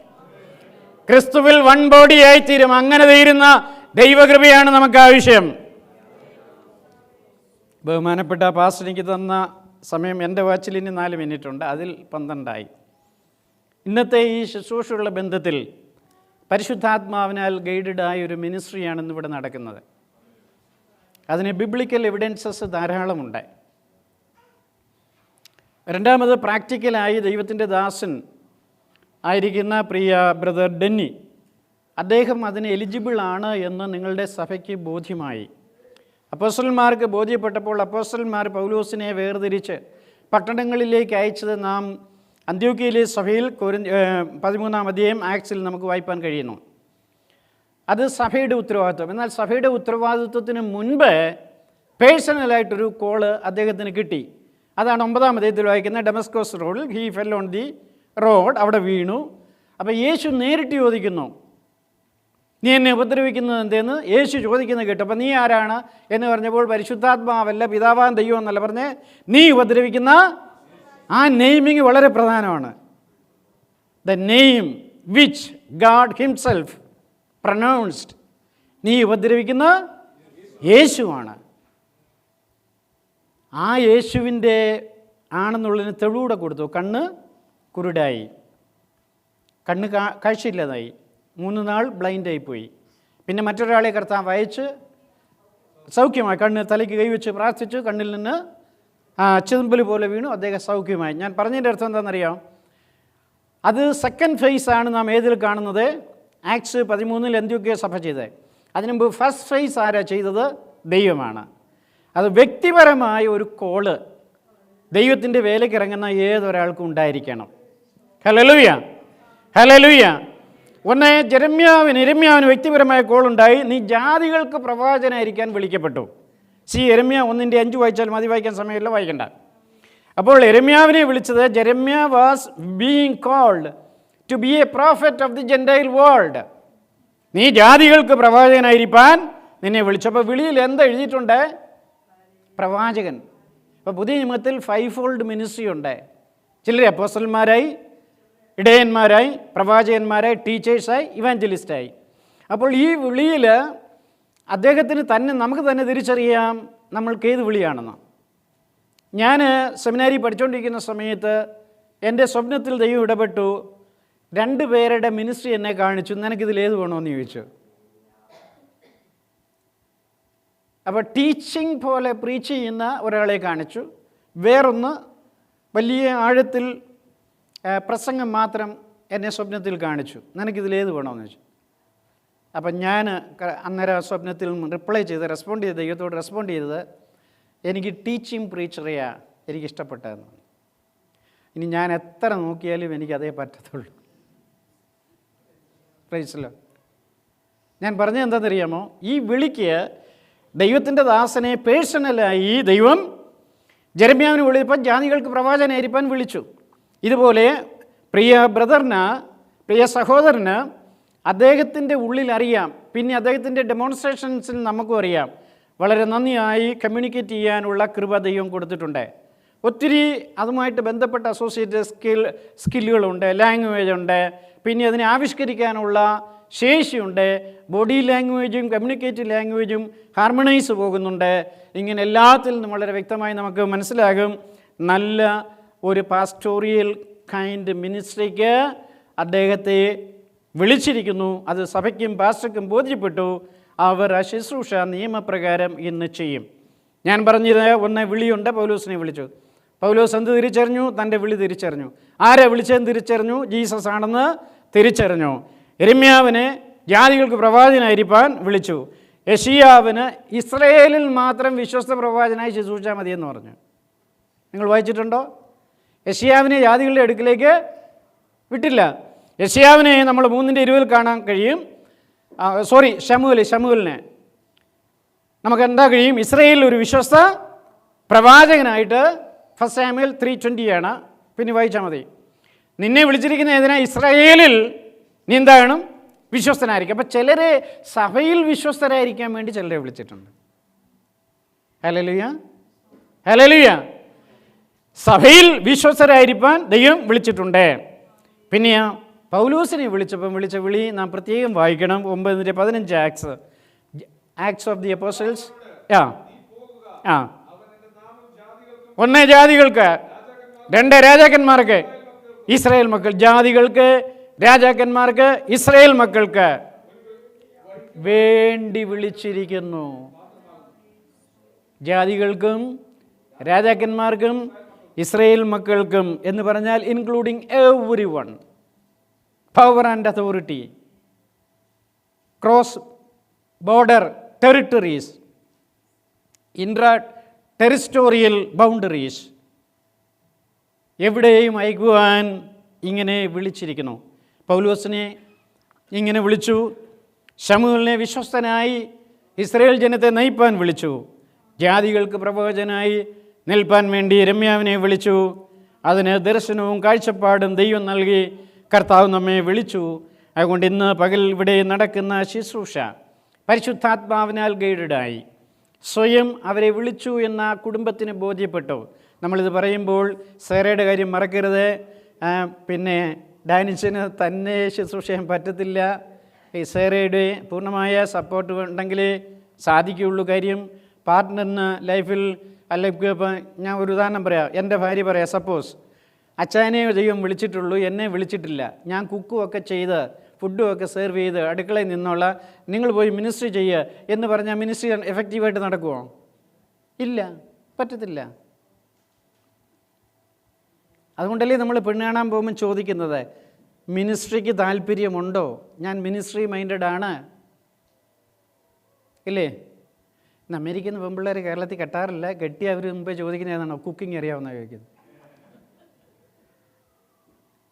ക്രിസ്തുവിൽ വൺ ബോഡി ആയിത്തീരും. അങ്ങനെ തീരുന്ന ദൈവകൃപയാണ് നമുക്ക് ആവശ്യം. ബഹുമാനപ്പെട്ട പാസ്റ്റർ എനിക്ക് തന്ന സമയം എൻ്റെ വാച്ചിൽ ഇനി 4 മിനിറ്റ് ഉണ്ട്, അതിൽ 12 ഇന്നത്തെ ഈ ശുശ്രൂഷയുള്ള ബന്ധത്തിൽ പരിശുദ്ധാത്മാവിനാൽ ഗൈഡഡായ ഒരു മിനിസ്ട്രിയാണ് ഇന്നിവിടെ നടക്കുന്നത്. അതിന് ബിബ്ലിക്കൽ എവിഡൻസസ് ധാരാളമുണ്ട്. രണ്ടാമത്, പ്രാക്ടിക്കലായി ദൈവത്തിൻ്റെ ദാസൻ ആയിരിക്കുന്ന പ്രിയ ബ്രദർ ഡെന്നി, അദ്ദേഹം അതിന് എലിജിബിൾ ആണ് എന്ന് നിങ്ങളുടെ സഭയ്ക്ക് ബോധ്യമായി. അപ്പോസ്തലന്മാർക്ക് ബോധ്യപ്പെട്ടപ്പോൾ അപ്പോസ്തലന്മാർ പൗലോസിനെ വേർതിരിച്ച് പട്ടണങ്ങളിലേക്ക് അയച്ചത് നാം അന്ത്യോക്യയിലെ സഭയിൽ 13-ാം അധ്യായം ആക്സിൽ നമുക്ക് വായിപ്പാൻ കഴിയുന്നു. അത് സഭയുടെ ഉത്തരവാദിത്വം. എന്നാൽ സഭയുടെ ഉത്തരവാദിത്വത്തിന് മുൻപ് പേഴ്സണലായിട്ടൊരു കോള് അദ്ദേഹത്തിന് കിട്ടി. അതാണ് 9-ാം അധ്യായത്തിൽ വായിക്കുന്ന ഡമസ്കോസ് റോഡിൽ he fell on the road, അവിടെ വീണു. അപ്പോൾ യേശു നേരിട്ട് ചോദിക്കുന്നു, നീ എന്നെ ഉപദ്രവിക്കുന്നത് എന്തേന്ന് യേശു ചോദിക്കുന്നത് കേട്ടു. അപ്പോൾ നീ ആരാണ് എന്ന് പറഞ്ഞപ്പോൾ പരിശുദ്ധാത്മാവല്ല, പിതാവാൻ ദൈവം എന്നല്ല പറഞ്ഞ്, നീ ഉപദ്രവിക്കുന്ന ആ നെയിമിങ് വളരെ പ്രധാനമാണ്. The name which God himself pronounced. നീ ഉപദ്രവിക്കുന്ന യേശുവാണ്. ആ യേശുവിൻ്റെ ആണെന്നുള്ളതിന് തെളിവൂടെ കൊടുത്തു. കണ്ണ് കുരുടായി, കണ്ണ് കാഴ്ചയില്ലാതായി, 3 നാൾ ബ്ലൈൻഡായിപ്പോയി. പിന്നെ മറ്റൊരാളെ കർത്താവ് അയച്ച് സൗഖ്യമായി. തലയ്ക്ക് കൈവച്ച് പ്രാർത്ഥിച്ചു, കണ്ണിൽ നിന്ന് ചിതമ്പൽ പോലെ വീണു, അദ്ദേഹം സൗഖ്യമായി. ഞാൻ പറഞ്ഞതിൻ്റെ അർത്ഥം എന്താണെന്നറിയാം? അത് സെക്കൻഡ് ഫേസാണ് നാം ഏതിൽ കാണുന്നത്? ആക്ട്സ് 13 അന്ത്യോക്യ സഭ ചെയ്തത്. അതിനുമുമ്പ് ഫസ്റ്റ് ഫേസ് ആരാ ചെയ്തത്? ദൈവമാണ്. അത് വ്യക്തിപരമായ ഒരു കോള് ദൈവത്തിൻ്റെ വേലയ്ക്ക് ഇറങ്ങുന്ന ഏതൊരാൾക്കും ഉണ്ടായിരിക്കണം. Hallelujah, hallelujah. ഒന്ന് യെരമ്യാവിന് വ്യക്തിപരമായ കോളുണ്ടായി. നീ ജാതികൾക്ക് പ്രവാചകനായിരിക്കാൻ വിളിക്കപ്പെട്ടു. യെരമ്യ 1:5 വായിച്ചാൽ മതി, വായിക്കാൻ സമയമില്ല, വായിക്കണ്ട. അപ്പോൾ യെരമ്യാവിനെ വിളിച്ചത്, Jeremiah was being called to be a prophet of the gentile world. നീ ജാതികൾക്ക് പ്രവാചകനായിരിക്കാൻ നിന്നെ വിളിച്ചു. അപ്പോൾ വിളിയിൽ എന്താ എഴുതിയിട്ടുണ്ട്? പ്രവാചകൻ. അപ്പോൾ പുതിയ നിയമത്തിൽ 5-fold മിനിസ്ട്രി ഉണ്ട്. ചിലർ അപ്പോസ്തലന്മാരായി, ഇടയന്മാരായി, പ്രവാചകന്മാരായി, ടീച്ചേഴ്സായി, ഇവാഞ്ചലിസ്റ്റായി. അപ്പോൾ ഈ വിളിയിൽ അദ്ദേഹത്തിന് തന്നെ, നമുക്ക് തന്നെ തിരിച്ചറിയാം നമ്മൾക്ക് ഏത് വിളിയാണെന്ന്. ഞാൻ സെമിനാരി പഠിച്ചുകൊണ്ടിരിക്കുന്ന സമയത്ത് എൻ്റെ സ്വപ്നത്തിൽ ദൈവം ഇടപെട്ടു. 2 പേരുടെ മിനിസ്ട്രി എന്നെ കാണിച്ചു. നിനക്കിതിൽ ഏത് വേണമെന്ന് ചോദിച്ചു. അപ്പോൾ ടീച്ചിങ് പോലെ പ്രീച്ച് ചെയ്യുന്ന ഒരാളെ കാണിച്ചു, വേറൊന്ന് വലിയ ആഴത്തിൽ പ്രസംഗം മാത്രം എന്നെ സ്വപ്നത്തിൽ കാണിച്ചു. നിനക്കിതിലേത് വേണമെന്ന് ചോദിച്ചു. അപ്പം ഞാൻ അന്നേരം സ്വപ്നത്തിൽ റെസ്പോണ്ട് ചെയ്ത് ദൈവത്തോട് റെസ്പോണ്ട് ചെയ്തത്, എനിക്ക് ടീച്ചിങ് പ്രീച്ചറെയാണ് എനിക്കിഷ്ടപ്പെട്ടതെന്ന്. ഇനി ഞാൻ എത്ര നോക്കിയാലും എനിക്കതേ പറ്റത്തുള്ളൂ. പ്രൈസല്ലോ. ഞാൻ പറഞ്ഞത് എന്താണെന്നറിയാമോ? ഈ വിളിക്ക് ദൈവത്തിൻ്റെ ദാസനെ പേഴ്സണലായി ദൈവം ജെരമ്യാവിന് വിളിച്ചപ്പോൾ ജാതികൾക്ക് പ്രവാചകനായിരിക്കാൻ വിളിച്ചു. ഇതുപോലെ പ്രിയ ബ്രദറിന്, പ്രിയ സഹോദരന് അദ്ദേഹത്തിൻ്റെ ഉള്ളിൽ അറിയാം. പിന്നെ അദ്ദേഹത്തിൻ്റെ ഡെമോൺസ്ട്രേഷൻസിൽ നമുക്കും അറിയാം. വളരെ നന്ദിയായി കമ്മ്യൂണിക്കേറ്റ് ചെയ്യാനുള്ള കൃപ ദൈവം കൊടുത്തിട്ടുണ്ട്. ഒത്തിരി അതുമായിട്ട് ബന്ധപ്പെട്ട അസോസിയേറ്റഡ് സ്കില്ലുകളുണ്ട്, ലാംഗ്വേജ് ഉണ്ട്, പിന്നെ അതിനെ ആവിഷ്കരിക്കാനുള്ള ശേഷിയുണ്ട്. ബോഡി ലാംഗ്വേജും കമ്മ്യൂണിക്കേറ്റീവ് ലാംഗ്വേജും ഹാർമണൈസ് പോകുന്നുണ്ട്. ഇങ്ങനെ എല്ലാത്തിൽ നിന്നും വളരെ വ്യക്തമായി നമുക്ക് മനസ്സിലാകും. നല്ല ഒരു പാസ്റ്റോറിയൽ കൈൻഡ് മിനിസ്ട്രിക്ക് അദ്ദേഹത്തെ വിളിച്ചിരിക്കുന്നു. അത് സഭയ്ക്കും പാസ്റ്റർക്കും ബോധ്യപ്പെട്ടു. അവർ ആ ശുശ്രൂഷ നിയമപ്രകാരം ഇന്ന് ചെയ്യും. ഞാൻ പറഞ്ഞത്, ഒന്ന് വിളിയുണ്ട്. പൗലോസിനെ വിളിച്ചു. പൗലോസ് എന്ത് തിരിച്ചറിഞ്ഞു? തൻ്റെ വിളി തിരിച്ചറിഞ്ഞു. ആരെ വിളിച്ചതെന്ന് തിരിച്ചറിഞ്ഞു? ജീസസ് ആണെന്ന് തിരിച്ചറിഞ്ഞു. യെരമ്യാവിനെ ജാതികൾക്ക് പ്രവാചകനായിരിക്കാൻ വിളിച്ചു. യെശയ്യാവിന് ഇസ്രായേലിൽ മാത്രം വിശ്വസ്ത പ്രവാചകനായി ശുശ്രൂഷിച്ചാൽ മതിയെന്ന് പറഞ്ഞു. നിങ്ങൾ വായിച്ചിട്ടുണ്ടോ? യെശയ്യാവിനെ ജാതികളുടെ അടുക്കിലേക്ക് വിട്ടില്ല. യെശയ്യാവിനെ നമ്മൾ 3:20 കാണാൻ കഴിയും. ശമൂലിനെ നമുക്ക് എന്താ കഴിയും? ഇസ്രായേലിൽ ഒരു വിശ്വസ്ത പ്രവാചകനായിട്ട്. 1 സാമുവേൽ 3:20 പിന്നെ വായിച്ചാൽ മതി. നിന്നെ വിളിച്ചിരിക്കുന്ന ഏതിനാ? ഇസ്രായേലിൽ നീ എന്താണ്? വിശ്വസ്തനായിരിക്കും. അപ്പം ചിലരെ സഭയിൽ വിശ്വസ്തരായിരിക്കാൻ വേണ്ടി ചിലരെ വിളിച്ചിട്ടുണ്ട്. Hallelujah, hallelujah. സഭയിൽ വിശ്വസ്തരായിരിക്കാൻ ദൈവം വിളിച്ചിട്ടുണ്ട്. പിന്നെ പൗലോസിനെ വിളിച്ച വിളി നാം പ്രത്യേകം വായിക്കണം. 9:15 ആക്ട്സ് ഓഫ് ദി അപ്പോസ്റ്റൽസ്. ഒന്ന് ജാതികൾക്ക്, 2 രാജാക്കന്മാർക്ക്, ഇസ്രായേൽ മക്കൾ. ജാതികൾക്ക്, രാജാക്കന്മാർക്ക്, ഇസ്രായേൽ മക്കൾക്ക് വേണ്ടി വിളിച്ചിരിക്കുന്നു. ജാതികൾക്കും രാജാക്കന്മാർക്കും ഇസ്രായേൽ മക്കൾക്കും എന്ന് പറഞ്ഞാൽ including everyone. Power and authority, cross border territories, intra territorial boundaries, എവിടെയും അയക്കുവാൻ ഇങ്ങനെ വിളിച്ചിരിക്കുന്നു. പൗലോസിനെ ഇങ്ങനെ വിളിച്ചു. ശമൂവേലിനെ വിശ്വസ്തനായി ഇസ്രായേൽ ജനത്തെ നയിപ്പാൻ വിളിച്ചു. ജാതികൾക്ക് പ്രവചനായി നിൽപ്പാൻ വേണ്ടി യെരമ്യാവിനെ വിളിച്ചു. അതിന് ദർശനവും കാഴ്ചപ്പാടും ദൈവം നൽകി കർത്താവ് നമ്മെ വിളിച്ചു. അതുകൊണ്ട് ഇന്ന് പകൽ ഇവിടെ നടക്കുന്ന ശുശ്രൂഷ പരിശുദ്ധാത്മാവിനാൽ ഗൈഡഡായി സ്വയം അവരെ വിളിച്ചു എന്ന കുടുംബത്തിന് ബോധ്യപ്പെട്ടു. നമ്മളിത് പറയുമ്പോൾ സേറയുടെ കാര്യം മറക്കരുത്. പിന്നെ ഡാനിച്ചിന് തന്നെ ശുശ്രൂഷ ചെയ്യാൻ പറ്റത്തില്ല. ഈ സേറയുടെ പൂർണ്ണമായ സപ്പോർട്ട് ഉണ്ടെങ്കിലേ സാധിക്കുകയുള്ളൂ. കാര്യം പാർട്ട്ണറിന് ലൈഫിൽ അല്ലെങ്കിൽ ഇപ്പം ഞാൻ ഒരു ഉദാഹരണം പറയാം. എൻ്റെ ഭാര്യ പറയാം, സപ്പോസ് അച്ഛനെ ദൈവം വിളിച്ചിട്ടുള്ളൂ, എന്നെ വിളിച്ചിട്ടില്ല, ഞാൻ കുക്കുമൊക്കെ ചെയ്ത് ഫുഡും ഒക്കെ സെർവ് ചെയ്ത് അടുക്കളയിൽ നിന്നുള്ള നിങ്ങൾ പോയി മിനിസ്ട്രി ചെയ്യുക എന്ന് പറഞ്ഞാൽ മിനിസ്ട്രി എഫക്റ്റീവായിട്ട് നടക്കുമോ? ഇല്ല, പറ്റത്തില്ല. അതുകൊണ്ടല്ലേ നമ്മൾ പെണ്ണ് കാണാൻ പോകുമ്പോൾ ചോദിക്കുന്നത്, മിനിസ്ട്രിക്ക് താല്പര്യമുണ്ടോ? ഞാൻ മിനിസ്ട്രി മൈൻഡഡ് ആണ്, ഇല്ലേ? ഇന്ന് അമേരിക്കയിൽ നിന്ന് പെൺപിള്ളേർ കേരളത്തിൽ കെട്ടാറില്ല. കെട്ടി അവർ മുമ്പേ ചോദിക്കുന്നത് ഏതാണോ? കുക്കിംഗ് അറിയാവുന്ന ചോദിക്കുന്നത്.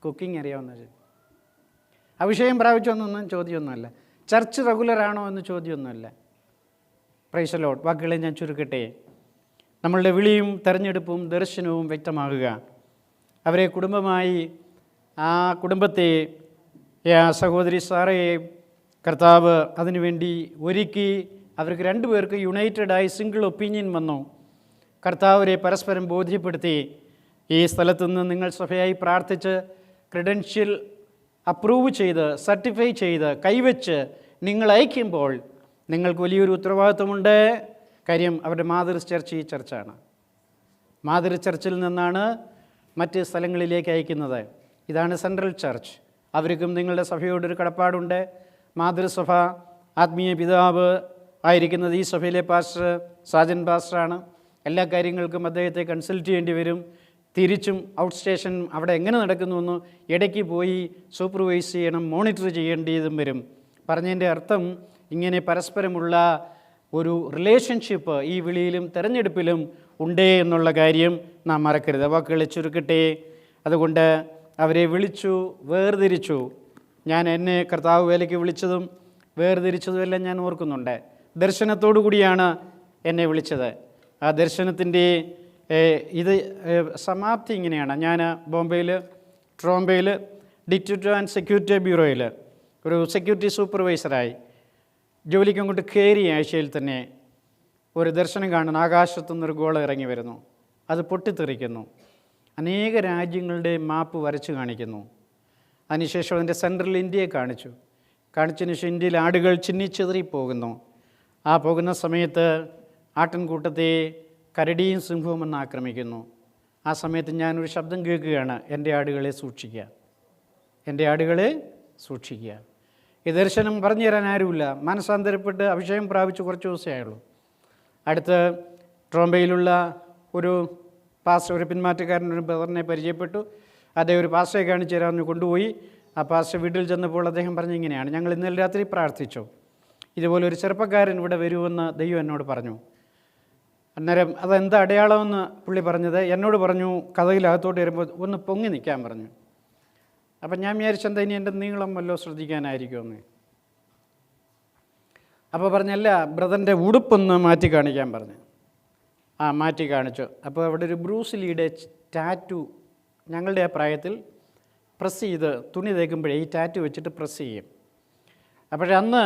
കുക്കിംഗ് അറിയാവുന്ന അഭിഷേകം പ്രാപിച്ചൊന്നൊന്നും ചോദ്യമൊന്നുമല്ല. ചർച്ച് റെഗുലറാണോ എന്ന് ചോദ്യമൊന്നുമല്ല. Praise the Lord. വാക്കുകളെ ഞാൻ ചുരുക്കട്ടെ. നമ്മളുടെ വിളിയും തെരഞ്ഞെടുപ്പും ദർശനവും വ്യക്തമാകുക. അവരെ കുടുംബമായി, ആ കുടുംബത്തെ, സഹോദരി സാറയെ കർത്താവ് അതിനുവേണ്ടി ഒരുക്കി. അവർക്ക് രണ്ടുപേർക്ക് യുണൈറ്റഡായി സിംഗിൾ ഒപ്പീനിയൻ വന്നു. കർത്താവരെ പരസ്പരം ബോധ്യപ്പെടുത്തി. ഈ സ്ഥലത്തുനിന്ന് നിങ്ങൾ സഭയായി പ്രാർത്ഥിച്ച് ക്രെഡൻഷ്യൽ അപ്രൂവ് ചെയ്ത് സർട്ടിഫൈ ചെയ്ത് കൈവച്ച് നിങ്ങൾ അയക്കുമ്പോൾ നിങ്ങൾക്ക് വലിയൊരു ഉത്തരവാദിത്വമുണ്ട്. കാര്യം അവരുടെ മാതൃ ചർച്ച് ഈ ചർച്ചാണ്. മാതൃ ചർച്ചിൽ നിന്നാണ് മറ്റ് സ്ഥലങ്ങളിലേക്ക് അയക്കുന്നത്. ഇതാണ് സെൻട്രൽ ചർച്ച്. അവർക്കും നിങ്ങളുടെ സഭയോടൊരു കടപ്പാടുണ്ട്. മാതൃസഭ ആത്മീയ പിതാവ് ആയിരിക്കുന്നത് ഈ സഭയിലെ പാസ്റ്റർ, സാജൻ പാസ്റ്ററാണ്. എല്ലാ കാര്യങ്ങൾക്കും അദ്ദേഹത്തെ കൺസൾട്ട് ചെയ്യേണ്ടി വരും. തിരിച്ചും ഔട്ട് സ്റ്റേഷൻ അവിടെ എങ്ങനെ നടക്കുന്നുവെന്ന് ഇടയ്ക്ക് പോയി സൂപ്പർവൈസ് ചെയ്യണം, മോണിറ്റർ ചെയ്യേണ്ടതും വരും. പറഞ്ഞതിൻ്റെ അർത്ഥം ഇങ്ങനെ പരസ്പരമുള്ള ഒരു റിലേഷൻഷിപ്പ് ഈ വിളിയിലും തെരഞ്ഞെടുപ്പിലും ഉണ്ടേ എന്നുള്ള കാര്യം നാം മറക്കരുത്. വാക്കുകളെ ചുരുക്കട്ടെ. അതുകൊണ്ട് അവരെ വിളിച്ചു, വേർതിരിച്ചു. എന്നെ കർത്താവ് വേലയ്ക്ക് വിളിച്ചതും വേർതിരിച്ചതുമെല്ലാം ഞാൻ ഓർക്കുന്നുണ്ട്. ദർശനത്തോടു കൂടിയാണ് എന്നെ വിളിച്ചത്. ആ ദർശനത്തിൻ്റെ ഇത് സമാപ്തി ഇങ്ങനെയാണ്. ഞാൻ ബോംബെയിൽ, ട്രോംബെയിൽ ഡിറ്റക്റ്റീവ് ആൻഡ് സെക്യൂരിറ്റി ബ്യൂറോയിൽ ഒരു സെക്യൂരിറ്റി സൂപ്പർവൈസറായി ജോലിക്ക് അങ്ങോട്ട് കയറി ആഴ്ചയിൽ തന്നെ ഒരു ദർശനം കാണുന്നു. ആകാശത്തുനിന്നൊരു ഗോളം ഇറങ്ങി വരുന്നു. അത് പൊട്ടിത്തെറിക്കുന്നു. അനേക രാജ്യങ്ങളുടെ മാപ്പ് വരച്ച് കാണിക്കുന്നു. അതിനുശേഷം അതിൻ്റെ സെൻട്രൽ ഇന്ത്യയെ കാണിച്ചതിന് ശേഷം ഇന്ത്യയിൽ ആടുകൾ ചിന്നിച്ചെതറി പോകുന്നു. ആ പോകുന്ന സമയത്ത് ആട്ടിൻകൂട്ടത്തെ കരടിയും സിംഹവും വന്ന് ആക്രമിക്കുന്നു. ആ സമയത്ത് ഞാനൊരു ശബ്ദം കേൾക്കുകയാണ്, എൻ്റെ ആടുകളെ സൂക്ഷിക്കുക, എൻ്റെ ആടുകളെ സൂക്ഷിക്കുക. ഈ ദർശനം പറഞ്ഞു തരാൻ ആരുമില്ല. മനസ്സാന്തരപ്പെട്ട് അഭിഷേകം പ്രാപിച്ച് കുറച്ച് ദിവസമേ ആയുള്ളൂ. അടുത്ത് ട്രോംബെയിലുള്ള ഒരു പാസ്റ്റർ, ഒരു പിന്മാറ്റക്കാരനൊരു ബ്രദറിനെ പരിചയപ്പെട്ടു. അദ്ദേഹം ഒരു പാസ്റ്ററെ കാണിച്ചു തരാമെന്ന് കൊണ്ടുപോയി. ആ പാസ്റ്റർ വീട്ടിൽ ചെന്നപ്പോൾ അദ്ദേഹം പറഞ്ഞു, ഇങ്ങനെയാണ്, ഞങ്ങൾ ഇന്നലെ രാത്രി പ്രാർത്ഥിച്ചു, ഇതുപോലെ ഒരു ചെറുപ്പക്കാരൻ ഇവിടെ വരുമെന്ന് ദൈവം എന്നോട് പറഞ്ഞു. അന്നേരം അതെന്താ അടയാളമെന്ന് പുള്ളി പറഞ്ഞത് എന്നോട് പറഞ്ഞു, കഥയിലകത്തോട്ട് വരുമ്പോൾ ഒന്ന് പൊങ്ങി നിൽക്കാൻ പറഞ്ഞു. അപ്പം ഞാൻ വിചാരിച്ചെന്താ ഇനി എൻ്റെ നീളം വല്ലോ ശ്രദ്ധിക്കാനായിരിക്കുമെന്ന്. അപ്പോൾ പറഞ്ഞല്ല, ബ്രദറിൻ്റെ ഉടുപ്പൊന്ന് മാറ്റി കാണിക്കാൻ പറഞ്ഞു. മാറ്റി കാണിച്ചു. അപ്പോൾ അവിടെ ഒരു ബ്രൂസ് ലീയുടെ ടാറ്റു, ഞങ്ങളുടെ ആ പ്രായത്തിൽ പ്രസ് ചെയ്ത് തുണി തേക്കുമ്പോഴേ ഈ ടാറ്റു വെച്ചിട്ട് പ്രസ് ചെയ്യും. അപ്പോഴേ അന്ന്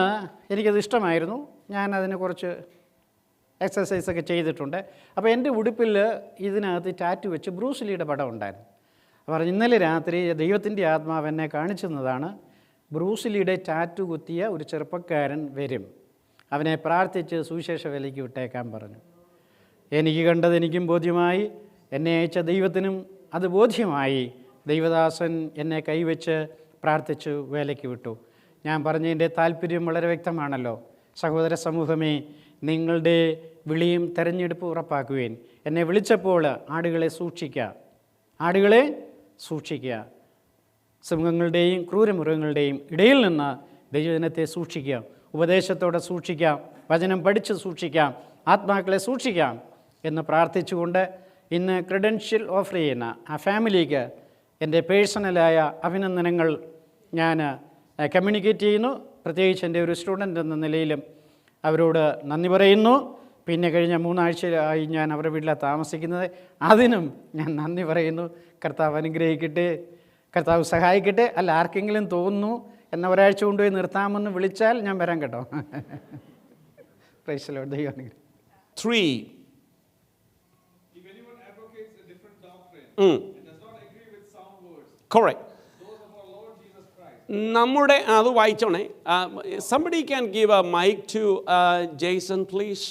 എനിക്കത് ഇഷ്ടമായിരുന്നു. ഞാനതിന് കുറച്ച് എക്സസൈസൊക്കെ ചെയ്തിട്ടുണ്ട്. അപ്പോൾ എൻ്റെ ഉടുപ്പിൽ ഇതിനകത്ത് ടാറ്റു വെച്ച് ബ്രൂസ് ലീയുടെ പടം ഉണ്ടായിരുന്നു. പറഞ്ഞു, ഇന്നലെ രാത്രി ദൈവത്തിൻ്റെ ആത്മാവ് എന്നെ കാണിച്ചതാണ്, ബ്രൂസ് ലീയുടെ ടാറ്റു കുത്തിയ ഒരു ചെറുപ്പക്കാരൻ വരും, അവനെ പ്രാർത്ഥിച്ച് സുവിശേഷ വേലയ്ക്ക് വിട്ടേക്കാൻ പറഞ്ഞു. എനിക്ക് കണ്ടത് എനിക്കും ബോധ്യമായി, എന്നെ അയച്ച ദൈവത്തിനും അത് ബോധ്യമായി. ദൈവദാസൻ എന്നെ കൈവച്ച് പ്രാർത്ഥിച്ചു വേലയ്ക്ക് വിട്ടു. ഞാൻ പറഞ്ഞതിൻ്റെ താല്പര്യം വളരെ വ്യക്തമാണല്ലോ. സഹോദര സമൂഹമേ, നിങ്ങളുടെ വിളിയും തെരഞ്ഞെടുപ്പ് ഉറപ്പാക്കുവേൻ. എന്നെ വിളിച്ചപ്പോൾ ആടുകളെ സൂക്ഷിക്കുക, ആടുകളെ സൂക്ഷിക്കുക. സിംഹങ്ങളുടെയും ക്രൂരമൃഗങ്ങളുടെയും ഇടയിൽ നിന്ന് ദൈവജനത്തെ സൂക്ഷിക്കുക, ഉപദേശത്തോടെ സൂക്ഷിക്കാം, വചനം പഠിച്ച് സൂക്ഷിക്കാം, ആത്മാക്കളെ സൂക്ഷിക്കാം എന്ന് പ്രാർത്ഥിച്ചുകൊണ്ട് ഇന്ന് ക്രെഡൻഷ്യൽ ഓഫർ ചെയ്യുന്ന ആ ഫാമിലിക്ക് എൻ്റെ പേഴ്സണലായ അഭിനന്ദനങ്ങൾ ഞാൻ കമ്മ്യൂണിക്കേറ്റ് ചെയ്യുന്നു. പ്രത്യേകിച്ച് എൻ്റെ ഒരു സ്റ്റുഡൻ്റ് എന്ന നിലയിലും അവരോട് നന്ദി പറയുന്നു. പിന്നെ കഴിഞ്ഞ 3 ആഴ്ചയായി ഞാൻ അവരുടെ വീട്ടിലാണ് താമസിക്കുന്നത്, അതിനും ഞാൻ നന്ദി പറയുന്നു. കർത്താവ് അനുഗ്രഹിക്കട്ടെ, കർത്താവ് സഹായിക്കട്ടെ. അല്ല, ആർക്കെങ്കിലും തോന്നുന്നു എന്ന ഒരാഴ്ച കൊണ്ടുപോയി നിർത്താമെന്ന് വിളിച്ചാൽ ഞാൻ വരാം കേട്ടോ. Praise the Lord. ദൈവം അനുഗ്രഹിക്കട്ടെ. 3. If anyone advocates a different doctrine and does not agree with sound words, Correct. those of our Lord Jesus Christ. നമ്മുടെ അത് വായിച്ചോണേ. Somebody can give a mic to Jason, please.